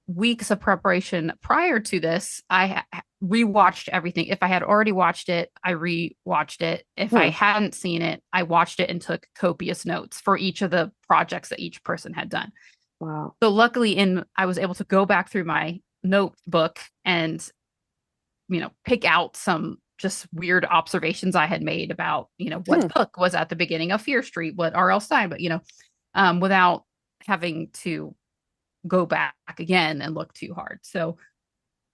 weeks of preparation prior to this, I rewatched everything. If I had already watched it, I rewatched it. If I hadn't seen it, I watched it and took copious notes for each of the projects that each person had done. Wow. So luckily, I was able to go back through my notebook and pick out some just weird observations I had made about what book was at the beginning of Fear Street, what R.L. Stine, but without having to go back again and look too hard. So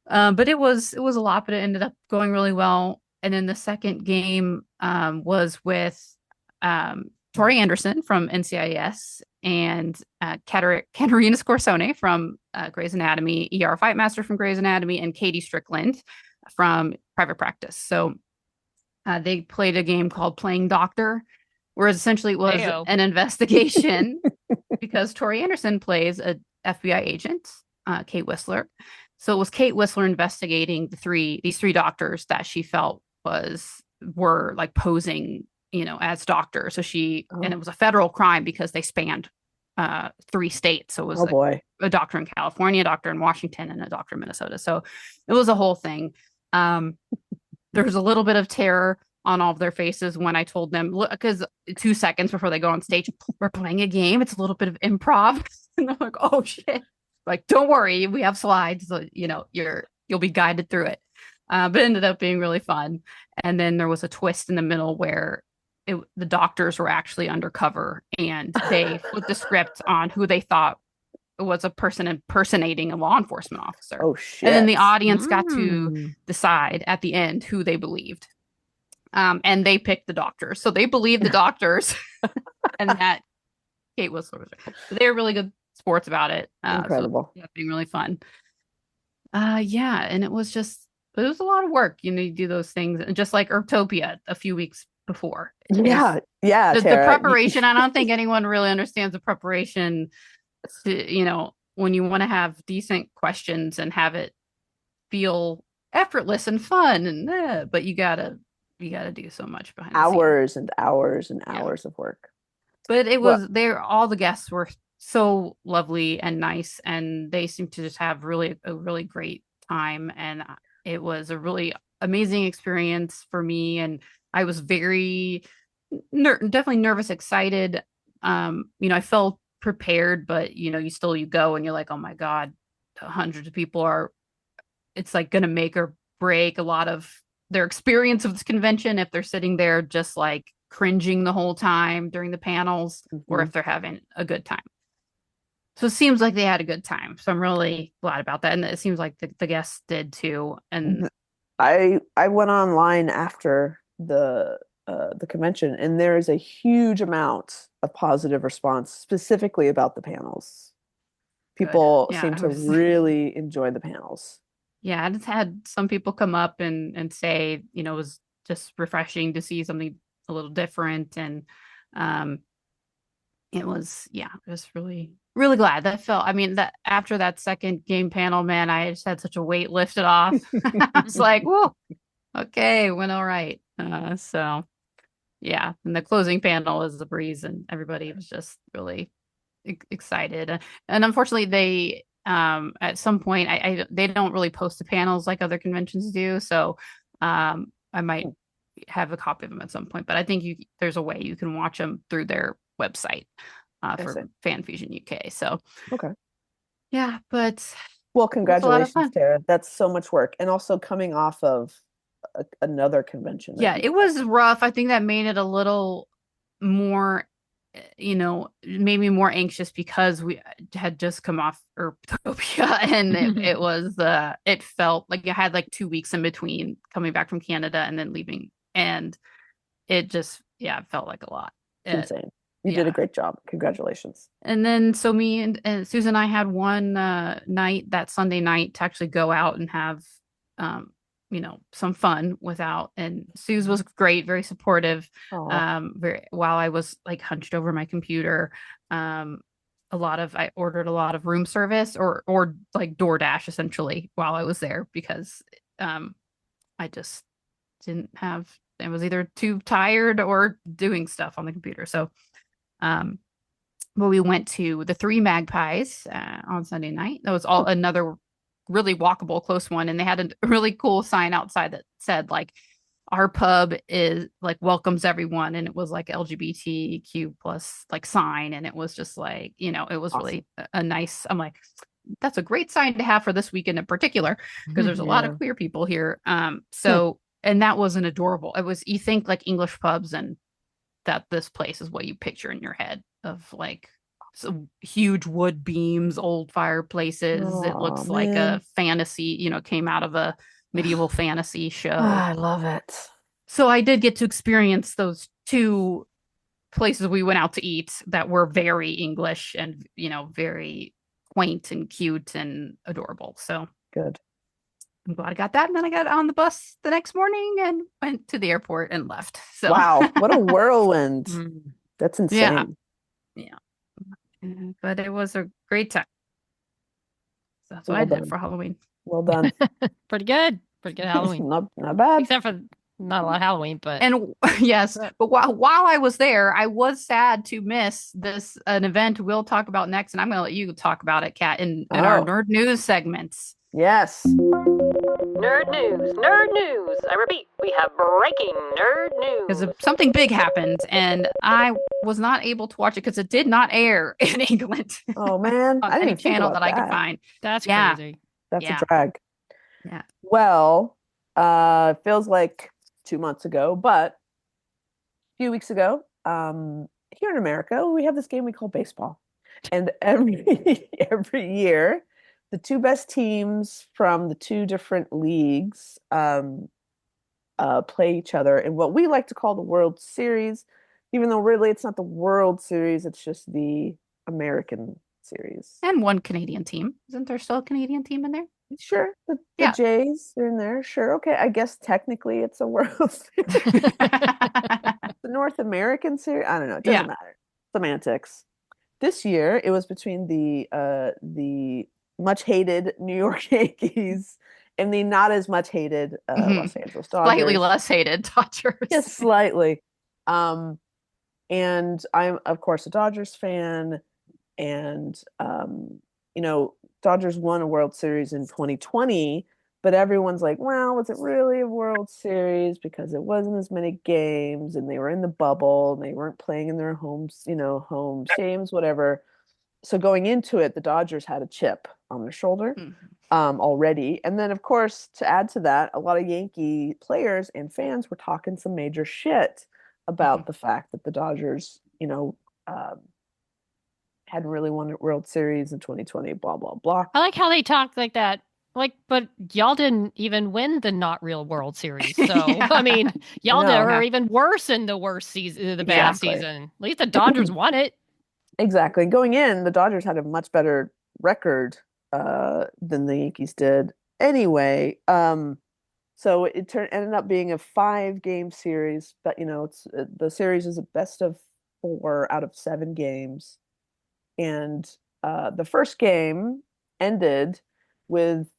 but it was a lot, but it ended up going really well. And then the second game was with Tori Anderson from NCIS and Katerina Scorsone from Grey's Anatomy, ER Fight Master from Grey's Anatomy, and Katie Strickland from Private Practice. So they played a game called Playing Doctor, whereas essentially it was an investigation because Tori Anderson plays a FBI agent, Kate Whistler. So it was Kate Whistler investigating these three doctors that she felt were like posing, as doctors. So and it was a federal crime because they spanned 3 states. So it was a doctor in California, a doctor in Washington, and a doctor in Minnesota. So it was a whole thing. There was a little bit of terror on all of their faces when I told them, look, because 2 seconds before they go on stage, we're playing a game. It's a little bit of improv. And they're like, oh shit. Like, don't worry, we have slides. So, you'll be guided through it. But it ended up being really fun. And then there was a twist in the middle where the doctors were actually undercover and they flipped the script on who they thought was a person impersonating a law enforcement officer. Oh shit. And then the audience got to decide at the end who they believed. And they picked the doctors. So they believed the doctors and that Kate was they were really good sports about it. Incredible. So being really fun. And it was a lot of work. You do those things, and just like Urtopia a few weeks before. Yeah. The preparation. I don't think anyone really understands the preparation to, when you want to have decent questions and have it feel effortless and fun, and but you gotta do so much behind hours the scenes. and hours and hours of work. But it was all the guests were so lovely and nice, and they seemed to just have a really great time, and it was a really amazing experience for me. And I was very definitely nervous, excited. I felt prepared, but you go and you're like, oh my God, hundreds of people it's like going to make or break a lot of their experience of this convention if they're sitting there just like cringing the whole time during the panels, or if they're having a good time. So it seems like they had a good time. So I'm really glad about that. And it seems like the guests did too. And I went online after the convention, and there is a huge amount of positive response specifically about the panels. People seem to really enjoy the panels. Yeah, I just had some people come up and say, it was just refreshing to see something a little different. And it was just really, really glad that after that second game panel, man, I just had such a weight lifted off. I was like, whoa, okay, went all right. And the closing panel is the breeze, and everybody was just really excited. And unfortunately, they at some point they don't really post the panels like other conventions do, so I might have a copy of them at some point, but I think there's a way you can watch them through their website for FanFusionUK. So but congratulations, Tara. That's so much work, and also coming off of another convention. It was rough. I think that made it a little more, made me more anxious because we had just come off Urtopia, and it felt like I had like 2 weeks in between coming back from Canada and then leaving, and it just it felt like a lot. Insane. You did a great job. Congratulations. And then so me and Susan and I had one night, that Sunday night, to actually go out and have some fun and Suze was great, very supportive. While I was like hunched over my computer. I ordered a lot of room service or like DoorDash essentially while I was there, because I just I was either too tired or doing stuff on the computer. So but we went to the Three Magpies on Sunday night. That was another really walkable, close one, and they had a really cool sign outside that said like, our pub is like welcomes everyone, and it was like LGBTQ plus like sign, and it was just like, it was awesome. Really a nice. I'm like, that's a great sign to have for this weekend in particular, because there's a lot of queer people here. And that was an adorable. It was, you think like English pubs, and that this place is what you picture in your head of like some huge wood beams, old fireplaces. It looks like a fantasy, came out of a medieval fantasy show. I love it. So I did get to experience those two places we went out to eat that were very English and, very quaint and cute and adorable. So Good. I'm glad I got that. And then I got on the bus the next morning and went to the airport and left. So Wow, what a whirlwind. That's insane. Yeah. But it was a great time. So that's what Well I did done. for Halloween. Well done. Pretty good Halloween. Not bad. Except for not a lot of Halloween, but And yes, but while I was there, I was sad to miss an event we'll talk about next, and I'm going to let you talk about it, Kat, in our nerd news segments. Yes. Nerd news. I repeat, we have breaking nerd news. Because something big happened, and I was not able to watch it because it did not air in England. Oh man, on I didn't any even think channel about that I could find. That's crazy. That's a drag. Yeah. Well, feels like 2 months ago, but a few weeks ago, here in America, we have this game we call baseball. And every year, the two best teams from the two different leagues play each other in what we like to call the World Series, even though really it's not the World Series, it's just the American Series. And one Canadian team. Isn't there still a Canadian team in there? Sure. The Jays are in there. Sure. Okay. I guess technically it's a World Series. The North American Series. I don't know. It doesn't matter. Semantics. This year it was between the much hated New York Yankees and the not as much hated Los Angeles Dodgers. Slightly less hated Dodgers. Yes, slightly. And I'm of course a Dodgers fan, and Dodgers won a World Series in 2020, but everyone's like, well, was it really a World Series? Because it wasn't as many games and they were in the bubble and they weren't playing in their homes, home stadiums, whatever. So going into it, the Dodgers had a chip on their shoulder already. And then, of course, to add to that, a lot of Yankee players and fans were talking some major shit about the fact that the Dodgers, hadn't really won a World Series in 2020, blah, blah, blah. I like how they talk like that. But y'all didn't even win the not real World Series. So, I mean, y'all were even worse in the worst season, the bad season. At least the Dodgers won it. Exactly. Going in, the Dodgers had a much better record than the Yankees did. Anyway, so it ended up being a 5-game series, but the series is a best of 4 out of 7 games. And the first game ended with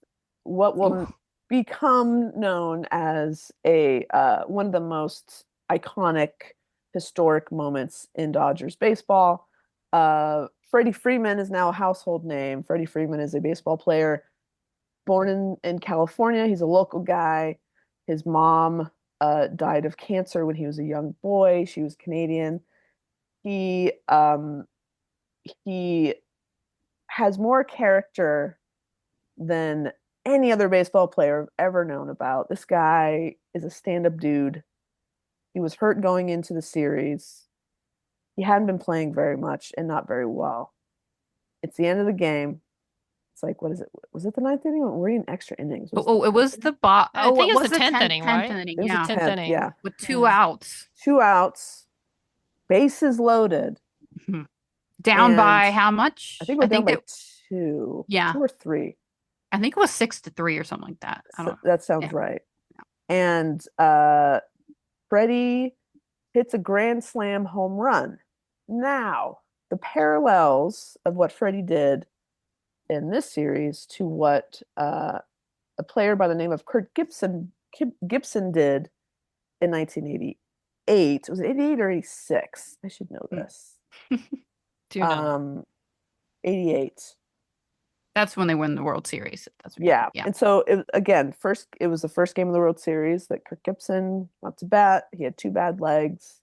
what will become known as one of the most iconic, historic moments in Dodgers baseball. Freddie Freeman is now a household name. Freddie Freeman is a baseball player born in California. He's a local guy. His mom died of cancer when he was a young boy. She was Canadian. He has more character than any other baseball player I've ever known about. This guy is a stand-up dude. He was hurt going into the series. He hadn't been playing very much and not very well. It's the end of the game. It's like, what is it? Was it the 9th inning or were we in extra innings? It was the I think it was the 10th inning, right? Inning, it was the 10th inning. Yeah. With 2 outs. 2 outs. Bases loaded. Down by how much? I think we're down by 2. Yeah. 2 or 3. I think it was 6-3 or something like that. I don't know. That sounds right. And Freddie hits a grand slam home run. Now, the parallels of what Freddie did in this series to what a player by the name of Kurt Gibson did in 1988. Was it 88 or 86? I should know this. 88. That's when they win the World Series. That's yeah. And so it was the first game of the World Series that Kirk Gibson went to bat. He had 2 bad legs.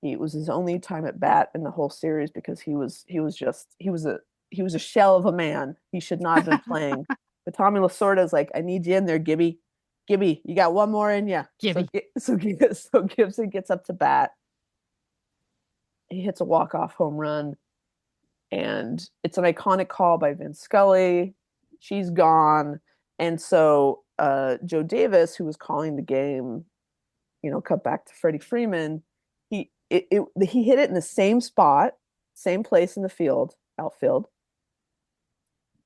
It was his only time at bat in the whole series because he was a shell of a man. He should not have been playing. But Tommy Lasorda's like, I need you in there, Gibby. Gibby, you got one more in you. So Gibson gets up to bat. He hits a walk-off home run. And it's an iconic call by Vince Scully. She's gone. And so Joe Davis, who was calling the game, cut back to Freddie Freeman. he hit it in the same spot, same place in the outfield.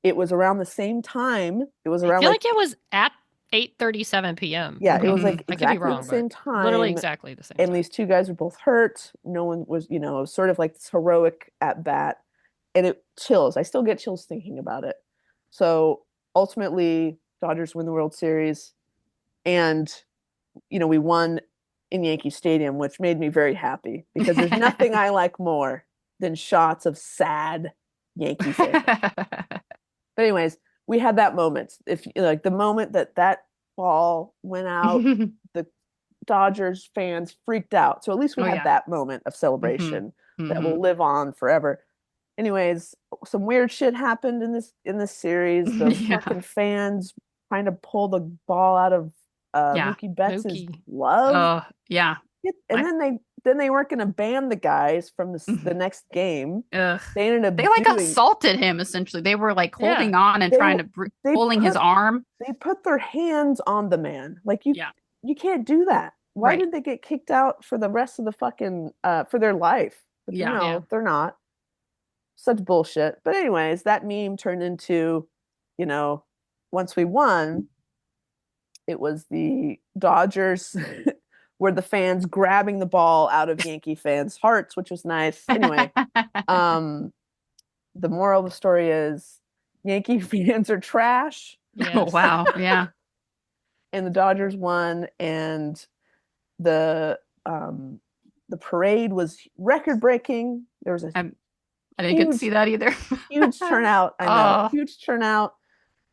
It was around the same time. It was I around feel like like it was at 8:37 p.m. yeah, it was like I could be exactly wrong, the same but literally time. exactly the same And time. these two guys were both hurt. No one was, it was sort of like this heroic at bat. And it chills. I still get chills thinking about it. So ultimately, Dodgers win the World Series. And, we won in Yankee Stadium, which made me very happy because there's nothing I like more than shots of sad Yankee fans. But anyways, we had that moment. If like the moment that ball went out, the Dodgers fans freaked out. So at least we had that moment of celebration that will live on forever. Anyways, some weird shit happened in this series. The fucking fans trying to pull the ball out of Mookie Betts' glove. Yeah. And then they weren't going to ban the guys from the next game. Ugh. They ended up they assaulted him essentially. They were like holding on and trying to pulling his arm. They put their hands on the man. Like you can't do that. Why did they get kicked out for the rest of the fucking for their life? But they're not. Such bullshit. But anyways, that meme turned into, once we won, it was the Dodgers were the fans grabbing the ball out of Yankee fans' hearts, which was nice. Anyway, the moral of the story is Yankee fans are trash. Yes. Oh, wow. Yeah. And the Dodgers won, and the parade was record breaking. There was I didn't get to see that either. Huge turnout. I know. Huge turnout.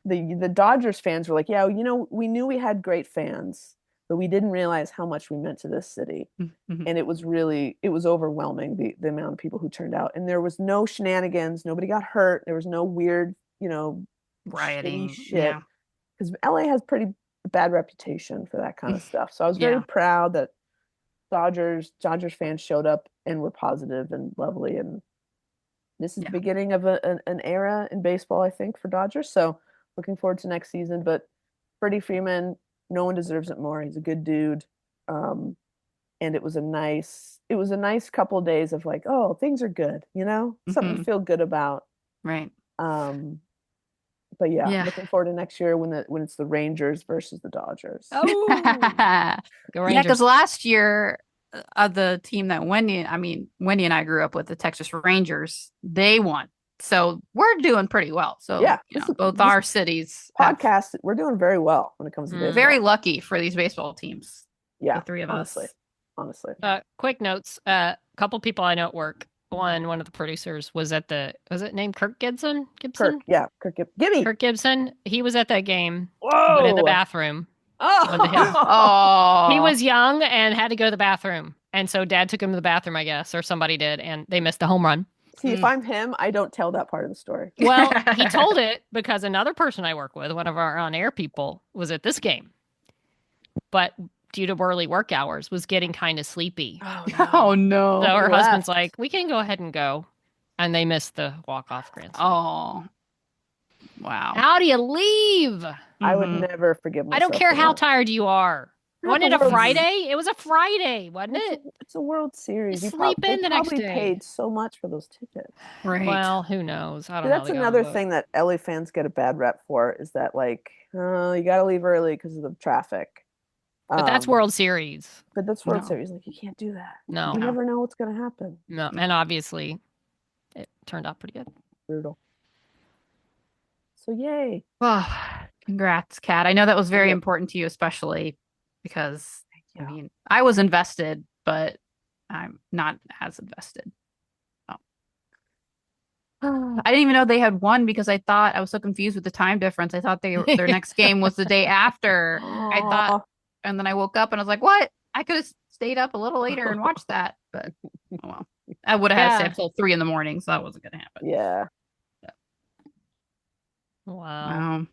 The Dodgers fans were like, yeah, we knew we had great fans, but we didn't realize how much we meant to this city. And it was overwhelming, the amount of people who turned out. And there was no shenanigans. Nobody got hurt. There was no weird, rioting shit. Because LA has pretty bad reputation for that kind of stuff. So I was very proud that Dodgers fans showed up and were positive and lovely, and this is the beginning of an era in baseball, I think, for Dodgers. So looking forward to next season. But Freddie Freeman, no one deserves it more. He's a good dude. And it was a nice couple of days of like, oh, things are good, something to feel good about. Right. But looking forward to next year when it's the Rangers versus the Dodgers. Oh, go Rangers. Yeah, because last year the team that Wendy and I grew up with, the Texas Rangers, they won. So we're doing pretty well. So both our cities podcast, we're doing very well when it comes to baseball. Very lucky for these baseball teams. Yeah, the three of us. Honestly. Quick notes. A couple people I know at work. One of the producers was at was it named Kirk Gibson? Kirk Gibson. He was at that game. Whoa. Went in the bathroom. Oh. He was young and had to go to the bathroom. And so dad took him to the bathroom, I guess, or somebody did, and they missed the home run. See, if I'm him, I don't tell that part of the story. Well, he told it because another person I work with, one of our on-air people, was at this game. But due to early work hours, was getting kind of sleepy. Oh, no. So her husband's like, we can go ahead and go. And they missed the walk-off grand slam. Oh. Wow. How do you leave? I would never forgive myself. I don't care how tired you are. Wasn't it a Friday? It was a Friday, wasn't it? It's a World Series. You sleep in the next day. They probably paid so much for those tickets. Right. Well, who knows? I don't know. That's another thing that LA fans get a bad rep for, is that like, you got to leave early because of the traffic. But that's World Series. But that's World Series. Like, you can't do that. No. You never know what's going to happen. No. And obviously, it turned out pretty good. Brutal. So yay. Well, congrats, Kat. I know that was very important to you, especially because I was invested, but I'm not as invested. Oh. I didn't even know they had won because I was so confused with the time difference. I thought their next game was the day after. I thought, and then I woke up and I was like, what? I could have stayed up a little later and watched that, but oh well. I would have had to stay up till 3 a.m, so that wasn't going to happen. Yeah. Wow.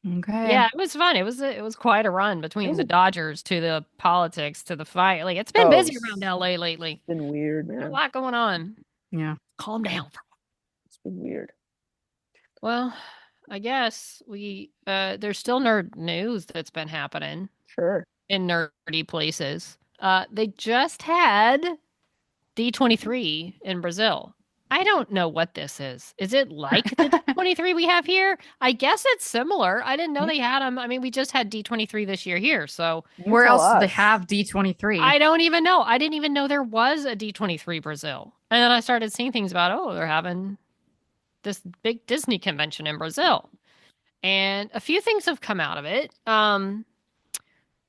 Okay. Yeah, it was fun. It was quite a run between the Dodgers to the politics to the fight. Like, it's been busy around LA lately. It's been weird, man. There's a lot going on. Yeah. Calm down. It's been weird. Well, I guess there's still nerd news that's been happening. Sure. In nerdy places. They just had D23 in Brazil. I don't know what this is. Is it like the D23 we have here? I guess it's similar. I didn't know they had them. I mean, we just had D23 this year here, so You Where tell else do they us. have D23? I don't even know. I didn't even know there was a D23 Brazil. And then I started seeing things about, oh, they're having this big Disney convention in Brazil. And a few things have come out of it.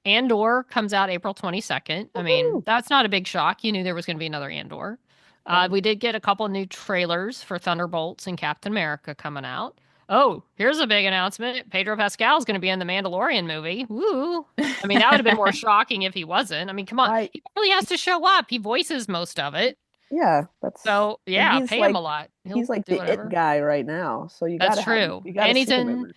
Andor comes out April 22nd. I mean, Woohoo! that's not a big shock. You knew there was going to be another Andor. Right. We did get a couple new trailers for Thunderbolts and Captain America coming out. Oh, here's a big announcement. Pedro Pascal is going to be in the Mandalorian movie. Woo. I mean, that would have been more shocking if he wasn't. I mean, come on. He really has to show up. He voices most of it. Yeah, that's So, and yeah, he's pay him like a lot. He'll he's like do the it whatever. guy right now. So you That's gotta have true. you gotta And he's see him in there.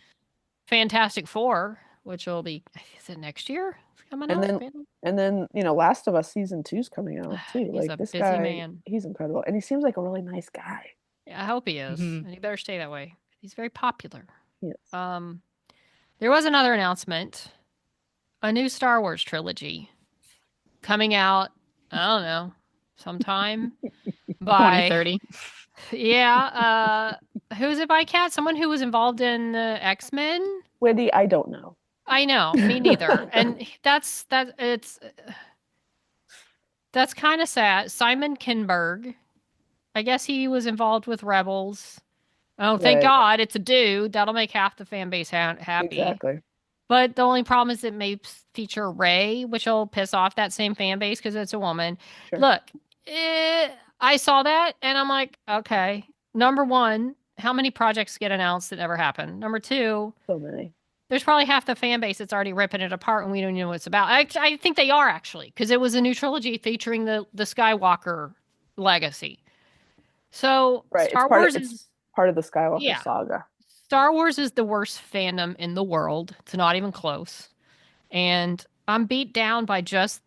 Fantastic Four, which will be, is it next year? It's coming And out. then Last of Us season 2's coming out too. He's Like a this busy guy, man. he's incredible, and he seems like a really nice guy. Yeah, I hope he is. Mhm. And he better stay that way. He's very popular. Yes. There was another announcement. A new Star Wars trilogy coming out, I don't know, sometime by 2030. Yeah, who's it by, Kat? Someone who was involved in the X-Men? Wendy, I don't know. I know, me neither. And that's kind of sad. Simon Kinberg. I guess he was involved with Rebels. Oh, thank Right. God it's a dude. That'll make half the fan base happy. Exactly. But the only problem is it may feature Rey, which will piss off that same fan base because it's a woman. Sure. Look, I saw that and I'm like, okay. Number one, how many projects get announced that never happen? Number two, So many. there's probably half the fan base that's already ripping it apart and we don't know what it's about. I think they are actually, because it was a new trilogy featuring the Skywalker legacy. So Right. Star Wars is It's part of the Skywalker Yeah. saga. Star Wars is the worst fandom in the world. It's not even close. And I'm beat down by just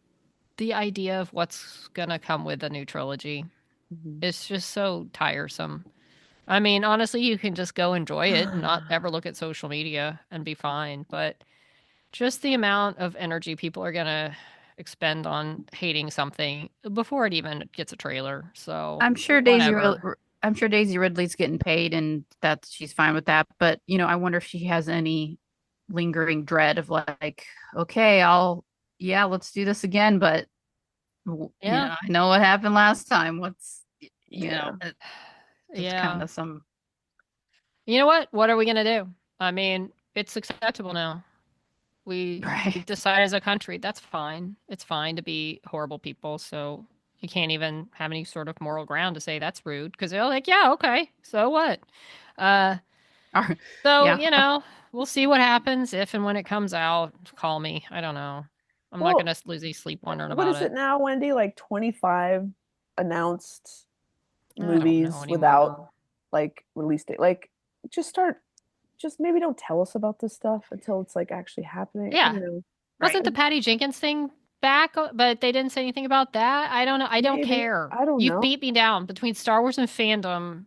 the idea of what's going to come with a new trilogy. Mhm. It's just so tiresome. I mean, honestly, you can just go enjoy it and not ever look at social media and be fine. But just the amount of energy people are going to expend on hating something before it even gets a trailer. So I'm sure whatever. Daisy Ridley's getting paid and that she's fine with that. But, I wonder if she has any lingering dread of like, okay, let's do this again. But, I know what happened last time. What's, it's kind of some. You know what? What are we going to do? I mean, it's acceptable now. We've decided as a country, that's fine. It's fine to be horrible people. So you can't even have any sort of moral ground to say that's rude because they're like, yeah, okay. So what? We'll see what happens if and when it comes out. Call me. I don't know. I'm not going to lose any sleep wondering about it. What is it now, Wendy? Like 25 announced I don't know movies anymore. without like release date. Like just maybe don't tell us about this stuff until it's like actually happening. Yeah. Wasn't the Patty Jenkins thing back, but they didn't say anything about that? I don't know. I don't care. I don't know. You beat me down between Star Wars and fandom.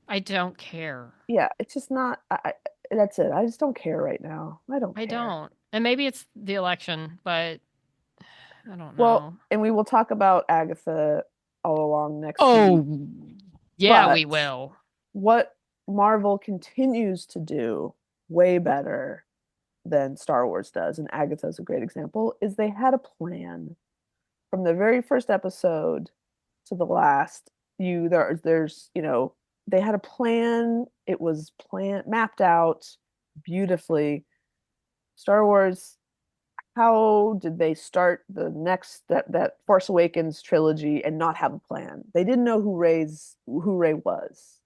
I don't care. Yeah, it's just not. That's it. I just don't care right now. I don't. And maybe it's the election, but I don't know. Well, and we will talk about Agatha all along next week. Oh, yeah, we will. What Marvel continues to do way better than Star Wars does, and Agatha is a great example, is they had a plan from the very first episode to the last. There's they had a plan. It was mapped out beautifully. Star Wars, how did they start the next that Force Awakens trilogy and not have a plan? They didn't know who Rey was.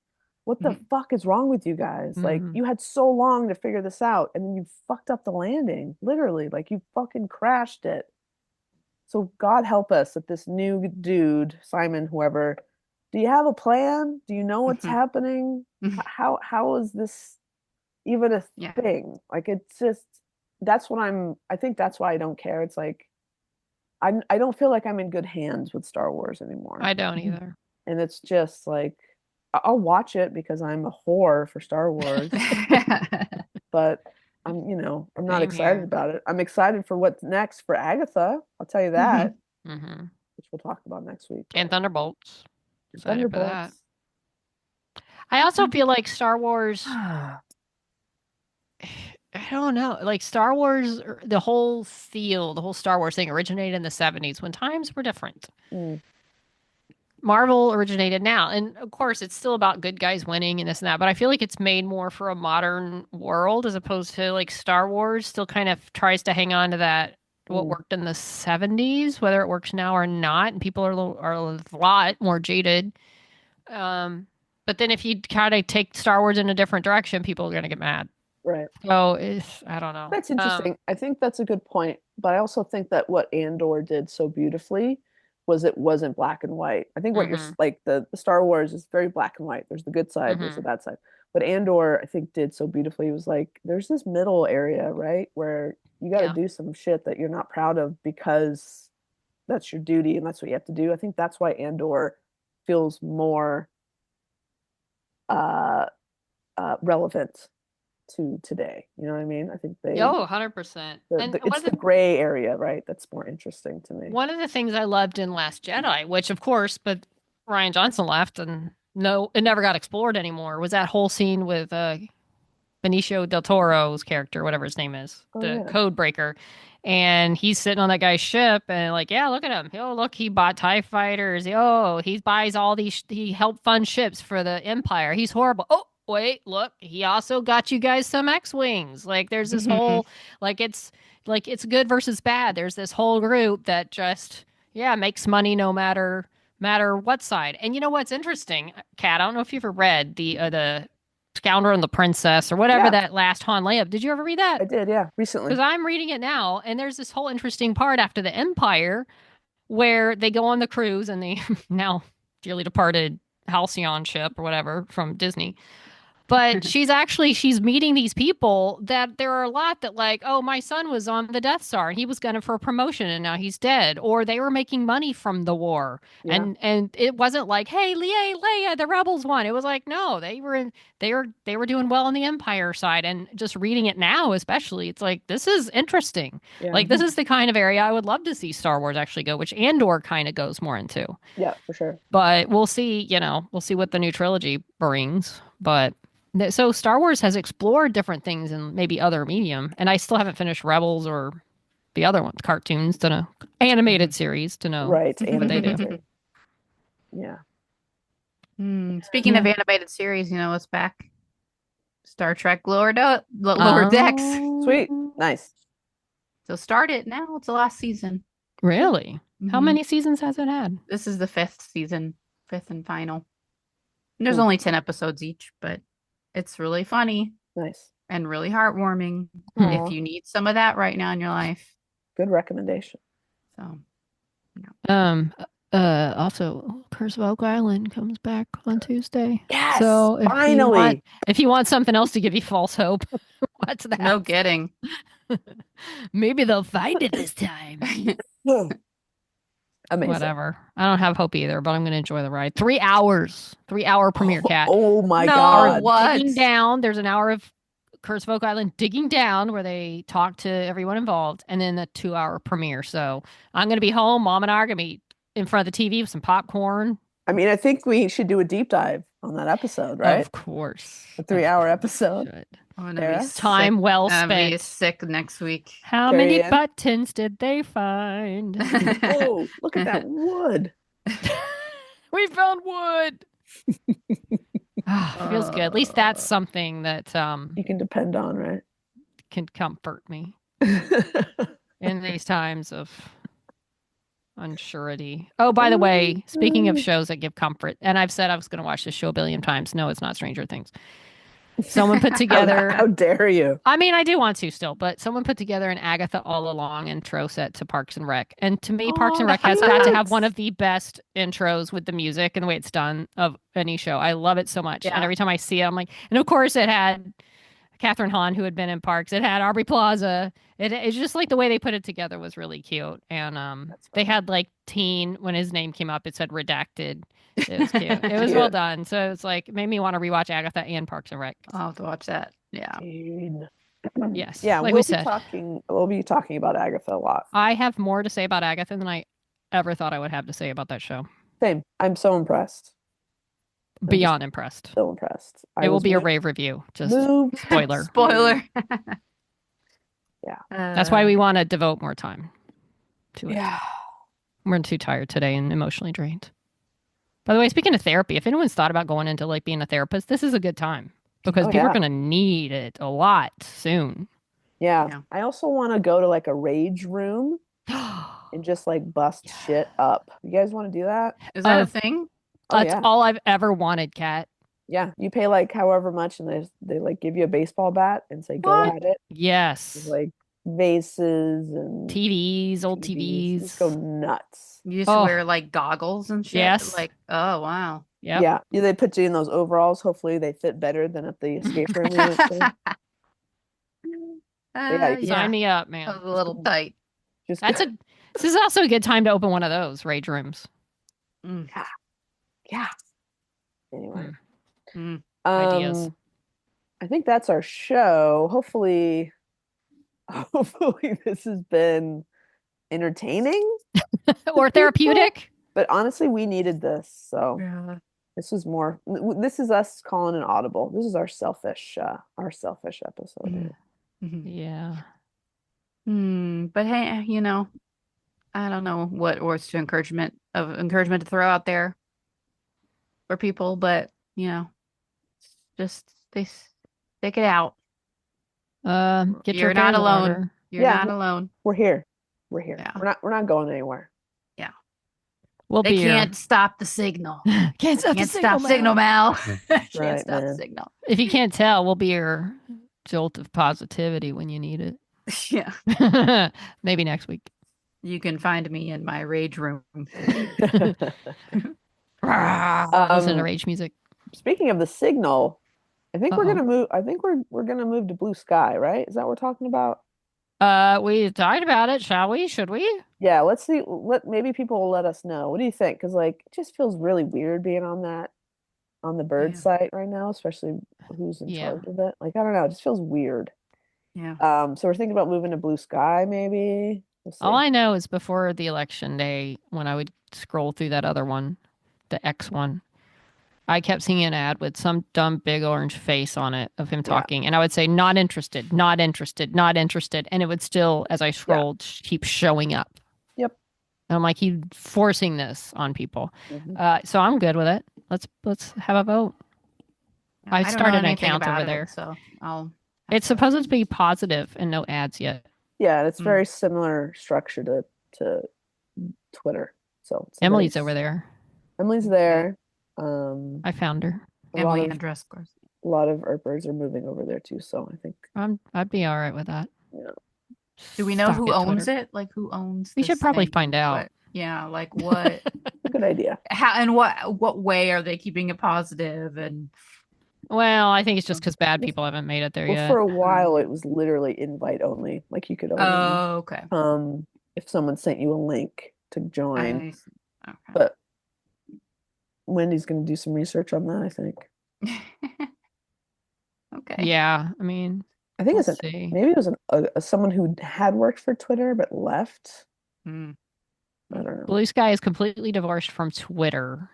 What the fuck is wrong with you guys? Like, you had so long to figure this out, and then you fucked up the landing. Literally, like, you fucking crashed it. So God help us that this new dude, Simon, whoever, do you have a plan? Do you know what's happening? How is this even a thing? Like, it's just, I think that's why I don't care. It's like, I don't feel like I'm in good hands with Star Wars anymore. I don't either. And it's just like, I'll watch it because I'm a whore for Star Wars. But I'm not excited about it. I'm excited for what's next for Agatha. I'll tell you that. Mm-hmm. which we'll talk about next week. And Thunderbolts. Excited for that. Thunderbolts. I also feel like Star Wars. I don't know. Like Star Wars, the whole Star Wars thing originated in the 70s when times were different. Mm. Marvel originated now. And of course, it's still about good guys winning and this and that. But I feel like it's made more for a modern world as opposed to like Star Wars still kind of tries to hang on to that, what worked in the 70s, whether it works now or not. And people are a lot more jaded. But then if you kind of take Star Wars in a different direction, people are going to get mad. Right. So I don't know. That's interesting. I think that's a good point. But I also think that what Andor did so beautifully was it wasn't black and white. I think what you're like the Star Wars is very black and white. There's the good side, there's the bad side. But Andor, I think, did so beautifully. It was like there's this middle area, right, where you got to do some shit that you're not proud of because that's your duty and that's what you have to do. I think that's why Andor feels more relevant to today. You know what I mean? I think they 100%. It's the gray area, right? That's more interesting to me. One of the things I loved in Last Jedi, which of course, but Ryan Johnson left and no, it never got explored anymore, was that whole scene with Benicio del Toro's character, whatever his name is, the code breaker. And he's sitting on that guy's ship and like, yeah, look at him. Oh, look, he bought TIE fighters. Oh, he buys all these, he helped fund ships for the Empire. He's horrible. Oh, wait, look, he also got you guys some X-Wings. Like there's this whole, it's good versus bad. There's this whole group that just, makes money no matter what side. And you know what's interesting, Kat, I don't know if you've ever read the Scoundrel and the Princess or whatever that last Han layup. Did you ever read that? I did, recently. Because I'm reading it now, and there's this whole interesting part after the Empire where they go on the cruise and the now dearly departed Halcyon ship or whatever from Disney. But she's meeting these people that there are a lot that like, oh, my son was on the Death Star and he was gunning for a promotion and now he's dead. Or they were making money from the war. Yeah. And it wasn't like, hey, Leia, the rebels won. It was like, no, they were doing well on the Empire side. And just reading it now, especially, it's like, this is interesting. Yeah. Like this is the kind of area I would love to see Star Wars actually go, which Andor kind of goes more into. Yeah, for sure. But we'll see, we'll see what the new trilogy brings. But so Star Wars has explored different things in maybe other medium, and I still haven't finished Rebels or the other ones, cartoons to know, animated series to know what they do. Yeah. Speaking of animated series, what's back? Star Trek Lower Decks. Sweet. Nice. So start it now. It's the last season. Really? How many seasons has it had? This is the 5th season, 5th and final. And there's only 10 episodes each, but it's really funny. Nice. And really heartwarming. If you need some of that right now in your life. Good recommendation. So, also, Curse of Oak Island comes back on Tuesday. Yes, so finally. If you want something else to give you false hope, what's that? No kidding. Maybe they'll find it this time. Amazing. Whatever. I don't have hope either, but I'm going to enjoy the ride. 3 hours. 3-hour premiere, Cat. Oh my God. What? Digging down. There's an hour of Curse of Oak Island digging down where they talk to everyone involved, and then a 2-hour premiere. So I'm going to be home. Mom and I are going to be in front of the TV with some popcorn. I mean, I think we should do a deep dive on that episode, right? Of course. A 3-hour episode. I'm gonna be time well spent. I'm gonna be sick next week. How many buttons did they find? Oh, look at that wood. We found wood. Feels good. At least that's something that you can depend on, right? Can comfort me in these times of unsurety. Oh, by the way, speaking of shows that give comfort, and I've said I was going to watch this show a billion times. No, it's not Stranger Things. Someone put together. How dare you? I mean, I do want to still, but someone put together an Agatha All Along intro set to Parks and Rec. And to me, Parks and Rec has got to have one of the best intros with the music and the way it's done of any show. I love it so much. Yeah. And every time I see it, I'm like, and of course it had Catherine Hahn, who had been in Parks. It had Aubrey Plaza. It's just like the way they put it together was really cute. And they had like teen, when his name came up, it said redacted. It was cute. It was well done. So it's like, it made me want to rewatch Agatha and Parks and Rec. I'll have to watch that. Yeah. Yes. Yeah, like we'll be talking about Agatha a lot. I have more to say about Agatha than I ever thought I would have to say about that show. Same. I'm so impressed. Beyond impressed. So impressed. It will be a rave review. Just moved. spoiler. Spoiler. Yeah. That's why we want to devote more time to it. Yeah. We're too tired today and emotionally drained. By the way, speaking of therapy, if anyone's thought about going into like being a therapist, this is a good time because people are going to need it a lot soon. Yeah. I also want to go to like a rage room and just like bust shit up. You guys want to do that? Is that a thing? That's all I've ever wanted, Kat. Yeah. You pay like however much and they like give you a baseball bat and say, go at it. Yes. There's, like vases and TVs, old TVs. Just go nuts. You just wear like goggles and shit. Yes. Like, oh wow. Yep. Yeah. They put you in those overalls. Hopefully they fit better than at the escape room we went to. Sign me up, man. That was a little tight. This is also a good time to open one of those rage rooms. Yeah. Anyway. Ideas. I think that's our show. Hopefully this has been entertaining or therapeutic. But honestly, we needed this. So this is us calling an audible. This is our selfish episode. Yeah. But hey, I don't know what words to encouragement to throw out there for people, but just they stick it out. You're not alone. Water. You're not alone. We're here. Yeah. We're not going anywhere. Yeah. They can't stop the signal. Can't stop signal, Mal. Right, Can't stop the signal. If you can't tell, we'll be your jolt of positivity when you need it. Yeah. Maybe next week. You can find me in my rage room. Listen to rage music. Speaking of the signal, I think we're gonna move. I think we're gonna move to Blue Sky, right? Is that what we're talking about? We talked about it, shall we? Should we? Yeah, let's see. Maybe people will let us know. What do you think? Because like it just feels really weird being on the bird site right now, especially who's in charge of it. Like I don't know, it just feels weird. Yeah. So we're thinking about moving to Blue Sky, maybe. All I know is before the election day, when I would scroll through that other one, the X one, I kept seeing an ad with some dumb big orange face on it of him talking. And I would say, not interested, not interested, not interested. And it would still, as I scrolled, keep showing up. Yep. And I'm like, he's forcing this on people. So I'm good with it. Let's have a vote. I started an account over there. So it's supposed to be positive and no ads yet. Yeah, it's very similar structure to Twitter. So Emily's over there. Emily's there. I found her. Emily and dress course. A lot of Earpers are moving over there too, so I think I'd be all right with that. Yeah. Do we know who owns it? Like who owns? We should probably find out. Yeah, like what? Good idea. How and what way are they keeping it positive? And well, I think it's just because bad people haven't made it there yet. For a while, it was literally invite only. Like you could only. Oh, okay. If someone sent you a link to join, okay. But Wendy's going to do some research on that, I think. Okay. Yeah, I mean, I think maybe it was someone who had worked for Twitter but left. I don't know. Blue Sky is completely divorced from Twitter,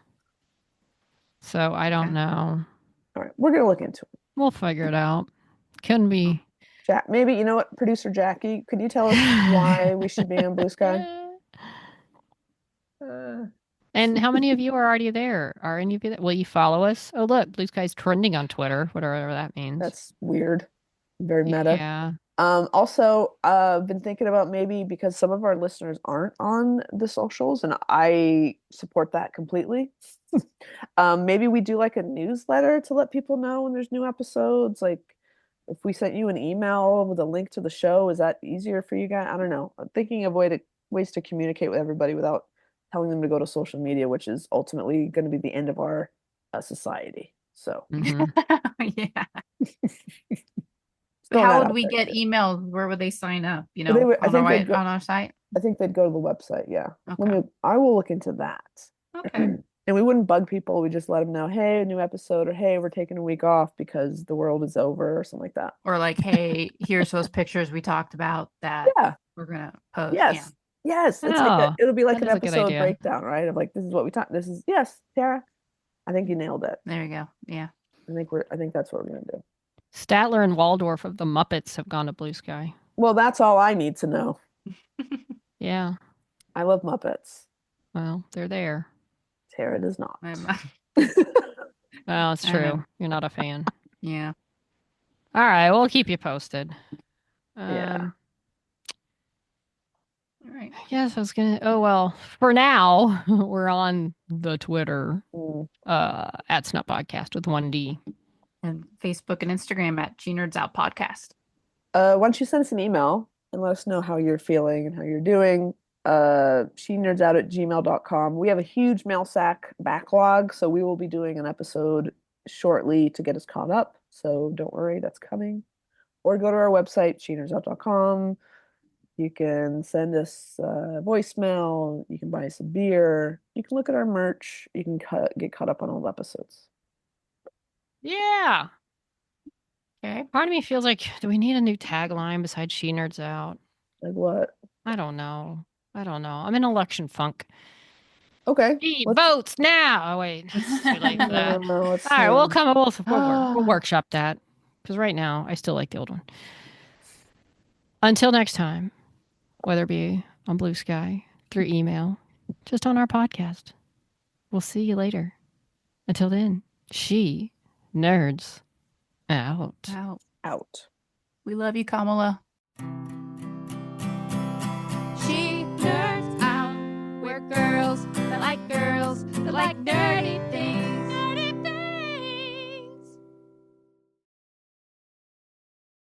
so I don't know. All right, we're going to look into it. We'll figure it out. Couldn't be. Maybe, you know what, producer Jackie, could you tell us why we should be on Blue Sky? And how many of you are already there? Are any of you there? Will you follow us? Oh, look, Blue Sky's trending on Twitter, whatever that means. That's weird. Very meta. Yeah. Also, I've been thinking about maybe because some of our listeners aren't on the socials, and I support that completely. Maybe we do like a newsletter to let people know when there's new episodes. Like if we sent you an email with a link to the show, is that easier for you guys? I don't know. I'm thinking of ways to communicate with everybody without telling them to go to social media, which is ultimately going to be the end of our society. So yeah. How would we get emails? Where would they sign up? On our site? I think they'd go to the website. Yeah. Okay. I will look into that. Okay. And we wouldn't bug people. We just let them know, hey, a new episode, or hey, we're taking a week off because the world is over, or something like that. Or like, hey, here's those pictures we talked about that we're gonna post. Yes. Yes, it's Oh, it'll be like that an is a good episode idea. breakdown, right? Of like, this is what we talked. This is yes, Tara. I think you nailed it. There you go. Yeah. I think that's what we're gonna do. Statler and Waldorf of the Muppets have gone to Blue Sky. Well, that's all I need to know. Yeah. I love Muppets. Well, they're there. Tara does not. Well, it's I true. know. You're not a fan. Yeah. All right, we'll keep you posted. Yeah. All right. Yes, I was gonna. Oh well, for now we're on the Twitter Mm. at Snut Podcast with 1D. And Facebook and Instagram at G Nerds Out Podcast. Why don't you send us an email and let us know how you're feeling and how you're doing? shenerds@gmail.com. We have a huge mail sack backlog, so we will be doing an episode shortly to get us caught up. So don't worry, that's coming. Or go to our website, shenerds.com. You can send us voicemail. You can buy us a beer. You can look at our merch. You can get caught up on all the episodes. Yeah. Okay. Part of me feels like, do we need a new tagline besides She Nerds Out? Like what? I don't know. I'm in election funk. Okay. She votes now. Oh wait, it's too late for that. All right, we'll come. We'll workshop that because right now I still like the old one. Until next time, whether it be on Blue Sky, through email, just on our podcast. We'll see you later. Until then, she nerds out. Out. Out. We love you, Kamala.